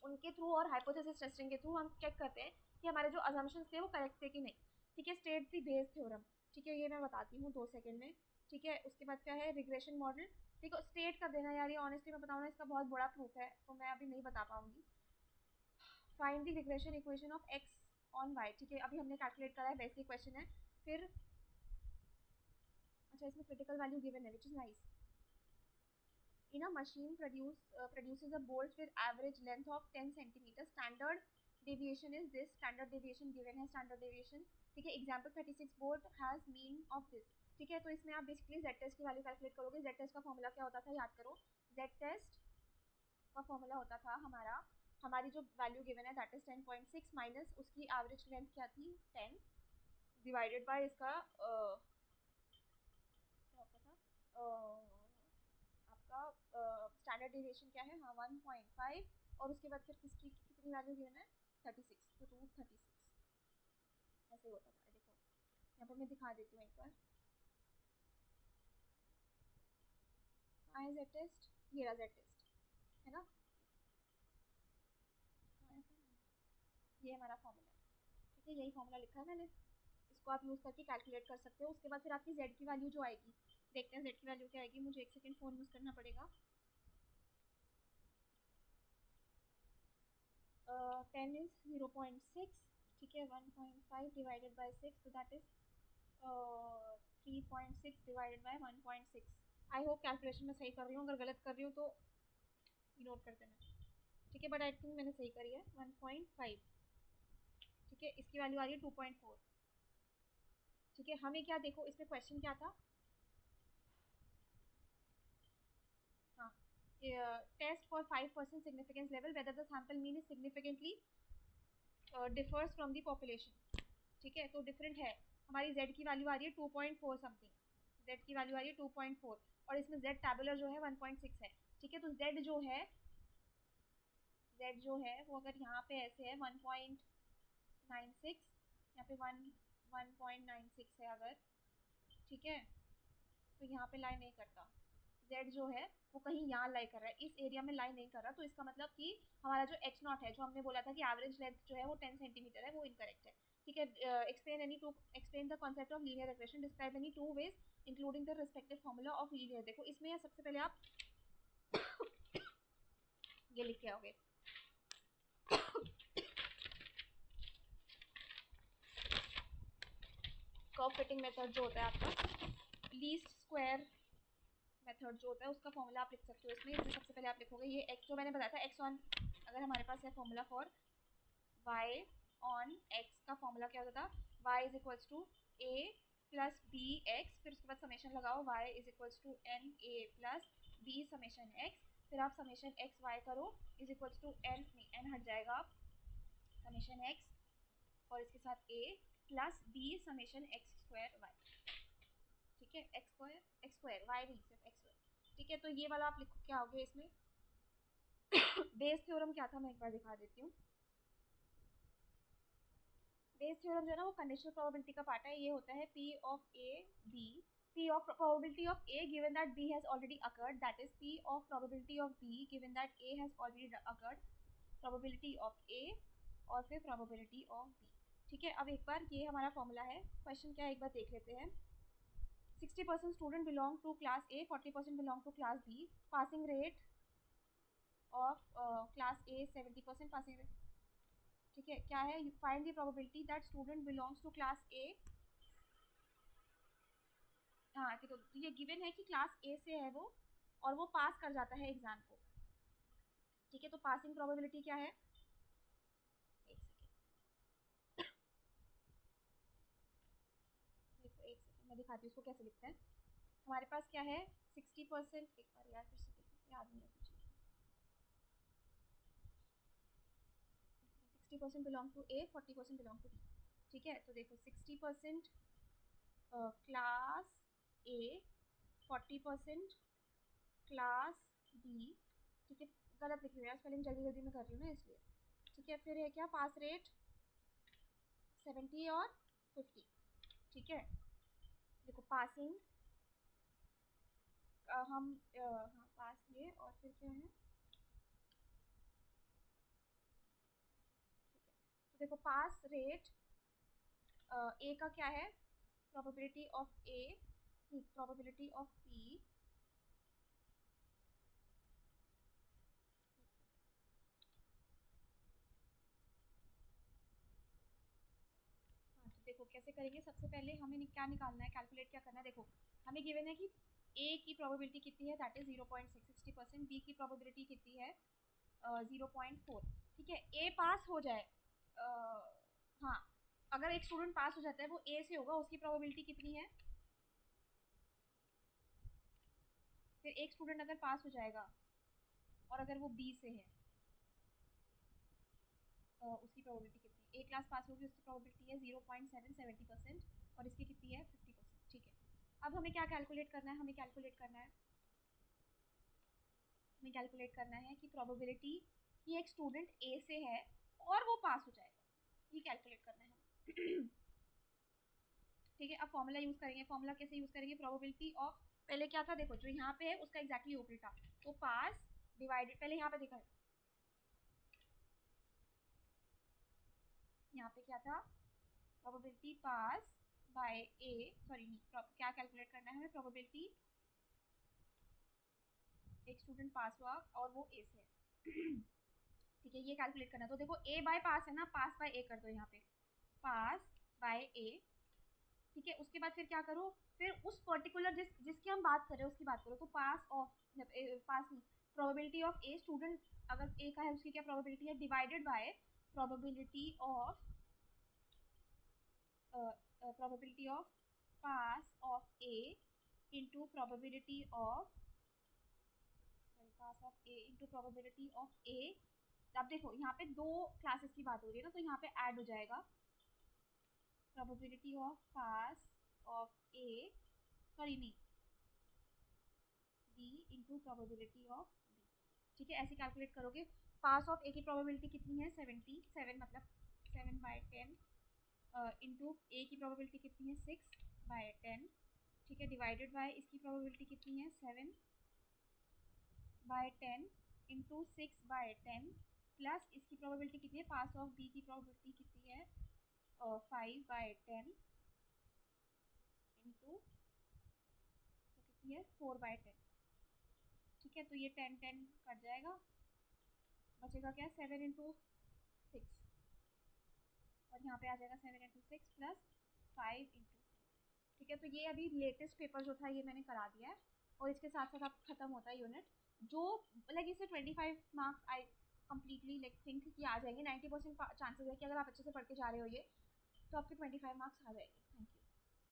उनके थ्रू और हाइपोथेसिस टेस्टिंग के थ्रू हम चेक करते हैं कि हमारे जो अजम्पशंस थे वो करेक्ट थे कि नहीं। ठीक है, स्टेट द बेस थ्योरम। ठीक है, ये मैं बताती हूँ 2 सेकंड में। ठीक है, उसके बाद क्या है, रिग्रेशन मॉडल। ठीक है, स्टेट कर देना यार, ये ऑनेस्टली मैं बताऊँ ना इसका बहुत बड़ा प्रूफ है, तो मैं अभी नहीं बता पाऊंगी। Find the regression equation of x on y. ठीक है, अभी हमने कैलकुलेट करा है, वैसे ही क्वेश्चन है। फिर अच्छा, इसमें क्रिटिकल वैल्यू गिवन है, which is nice. In a machine produces a bolt with average length of 10 centimeters. Standard deviation is this. Standard deviation given है, standard deviation। ठीक है, example 36 bolt has mean of this। ठीक है, तो इसमें आप basically z test की value calculate करोगे। z टेस्ट का फॉर्मूला क्या होता था, याद करो। z टेस्ट का फॉर्मूला होता था हमारी जो वैल्यू गिवन है दैट इज 10.6 माइनस उसकी एवरेज लेंथ क्या थी 10 डिवाइडेड बाय इसका क्या होता था आपका स्टैंडर्ड डेविएशन क्या है, हाँ 1.5, और उसके बाद फिर किसकी कितनी वैल्यू गिवन है 36, तो रूट 36 ऐसे होता था। देखो यहाँ पर मैं दिखा देती हूँ एक बार। आई जेड टेस्ट, ये रहा जेड टेस्ट, है ना, ये हमारा फॉर्मूला है। ठीक है, यही फॉर्मूला लिखा है मैंने, इसको आप यूज़ करके कैलकुलेट कर सकते हो। उसके बाद फिर आपकी जेड की वैल्यू जो आएगी, देखते हैं जेड की वैल्यू क्या आएगी। मुझे 1 सेकेंड फ़ोन यूज़ करना पड़ेगा। 10 इज 0.6। ठीक है, 1.5 डिवाइडेड बाई 6, तो that is 3.6 divided by 1.6। I hope calculation में सही कर रही हूँ, अगर गलत कर रही हूँ तो नोट कर देना। ठीक है, बट आई थिंक मैंने सही करी है 1.5। ठीक है, इसकी वैल्यू आ रही है 2.4। ठीक है, हमें क्या, देखो इसमें क्वेश्चन क्या था, हाँ, test for 5% significance level whether the sample mean is significantly differs from the population. ठीक है, तो डिफरेंट है। हमारी z की वैल्यू आ रही है 2.4 समथिंग, z की वैल्यू आ रही है 2.4, और इसमें z टैबुलर जो है 1.6 है। ठीक है, तो z जो है वो अगर यहाँ पे ऐसे है 1.96, यहाँ पे 1.96 है अगर, ठीक है, तो यहाँ पे लाई नहीं करता। z जो है वो कहीं यहाँ लाई कर रहा है, इस एरिया में लाई नहीं कर रहा, तो इसका मतलब कि हमारा जो h नॉट है, जो हमने बोला था कि एवरेज लेंथ जो है वो 10 सेंटीमीटर है, वो इनकरेक्ट है। ठीक है, explain the concept of linear regression, describe any two ways including the respective formula of linear. देखो इसमें सबसे पहले आप ये लिख के आओगे, कर्व फिटिंग मेथड जो होता है आपका, लीस्ट स्क्वायर मेथड जो होता है, उसका फॉर्मूला आप लिख सकते हो इसमें सबसे पहले आप लिखोगे ये x जो मैंने बताया था x ऑन, अगर हमारे पास है formula for y on x का फॉर्मूला क्या होता था, y is equals to a plus B x, फिर उसके बाद समेशन लगाओ y is equals to n a plus b summation x, फिर आप समेशन एक्स वाई करो इज इक्वल्स टू एन, नहीं एन हट जाएगा, आप समेशन x और इसके साथ a plus b summation x square y. ठीक है, एक्स स्क्वायर वाई नहीं, सिर्फ एक्स स्क्वायर। ठीक है, तो ये वाला आप लिखो क्या होगे इसमें। बेस थ्योरम क्या था, मैं एक बार दिखा देती हूँ। बेस थ्योरम जो है ना वो कंडीशनल प्रोबेबिलिटी का पार्ट है। ये होता है p of a b, p of probability of a given that b has already occurred, that is p of probability of b given that a has already occurred, probability of a और फिर probability of b। ठीक है, अब एक बार ये हमारा formula है, question क्या है एक बार देख लेते हैं। 60% student belong to class A, 40% belong to class B. Passing rate of class A 70%, passing rate। ठीक है, क्या है, find the probability that student belongs to class A. हाँ ठीक है, तो ये गिवन है कि क्लास ए से है वो और वो पास कर जाता है एग्जाम को। ठीक है, तो पासिंग प्रोबेबिलिटी क्या है, एक सेकेंड, देखो एक सेकेंड मैं दिखाती हूँ उसको कैसे लिखते हैं। हमारे पास क्या है 60%, एक बार यार फिर से देखो, याद नहीं है कुछ। 60% belong to A, 40% belong to B. ठीक है, तो देखो 60% क्लास ए, 40% क्लास बी, ठीक है, गलत लिख रही हूँ यार, स्पेलिंग जल्दी जल्दी में कर रही हूँ ना इसलिए, ठीक है। फिर है क्या, पास रेट 70 और 50, ठीक है। देखो पासिंग हम हाँ पास ये, और फिर क्या है, ठीक है। तो देखो पास रेट ए का क्या है, probability of A, probability of P, हाँ तो देखो कैसे करेंगे, सबसे पहले हमें क्या निकालना है, कैलकुलेट क्या करना है। देखो हमें गिवन है कि ए की प्रोबेबिलिटी कितनी है, दैट इज 0.660%, बी की प्रोबेबिलिटी कितनी है 0.4, ठीक है। ए पास हो जाए, हाँ अगर एक स्टूडेंट पास हो जाता है वो ए से होगा, उसकी प्रोबेबिलिटी कितनी है, फिर एक स्टूडेंट अगर पास हो जाएगा और अगर वो बी से है उसकी प्रोबेबिलिटी कितनी है, ए क्लास पास होगी उसकी प्रोबेबिलिटी है 0.770%, और इसकी कितनी है 50%, ठीक है। अब हमें क्या कैलकुलेट करना है, हमें कैलकुलेट करना है कि प्रोबेबिलिटी कि एक स्टूडेंट ए से है और वो पास हो जाएगा, ये कैलकुलेट करना है हमें। ठीक है, अब फॉर्मूला यूज करेंगे, फॉर्मूला कैसे यूज करेंगे, प्रोबेबिलिटी ऑफ, पहले क्या था देखो, जो यहाँ पे है उसका एग्जैक्टली उल्टा, तो पास डिवाइडेड, पहले यहाँ पे देखा, यहाँ पे क्या था, प्रोबेबिलिटी पास बाय ए, सॉरी नहीं, क्या कैलकुलेट करना है हमें, प्रोबेबिलिटी एक स्टूडेंट पास हुआ और वो ए से है। ठीक है, ये कैलकुलेट करना है। तो देखो ए बाय पास है ना, पास बाय ए कर दो यहाँ पे, पास बाय ए, ठीक है। उसके बाद फिर क्या करो, फिर उस पर्टिकुलर जिसकी हम बात कर रहे हैं उसकी बात करो, तो पास ऑफ, पास नहीं, प्रोबेबिलिटी ऑफ ए, स्टूडेंट अगर ए का है उसकी क्या प्रोबेबिलिटी है, divided by probability of probability of pass of A into probability of, sorry, pass of A into probability of A। अब देखो यहाँ पे दो क्लासेस की बात हो रही है ना, तो यहाँ पे ऐड हो जाएगा probability of pass of A, sorry नहीं, B into probability of B, ठीक है। ऐसे कैलकुलेट करोगे, पास ऑफ ए की प्रोबेबिलिटी कितनी है 77, मतलब 7/10, इंटू ए की प्रोबेबिलिटी कितनी है 6/10, ठीक है, डिवाइडेड बाय इसकी प्रोबेबिलिटी कितनी है 7/10 इंटू 6/10, प्लस इसकी प्रोबेबिलिटी कितनी है, पास ऑफ बी की प्रोबेबिलिटी कितनी है 5/10 इंटू, तो कितनी है 4/10, ठीक है। तो ये 10 कट जाएगा, बचेगा क्या, 7 इंटू 6, और यहाँ पे आ जाएगा 7 इंटू 6 प्लस 5 इंटू, ठीक है। तो ये अभी लेटेस्ट पेपर जो था ये मैंने करा दिया है, और इसके साथ साथ अब खत्म होता है यूनिट, जो लाइक इससे 25 marks I completely like think कि आ जाएंगे, 90% चांसेस है कि अगर आप अच्छे से पढ़ के जा रहे हो ये, तो आपके 25 मार्क्स आ जाएंगे। Thank you.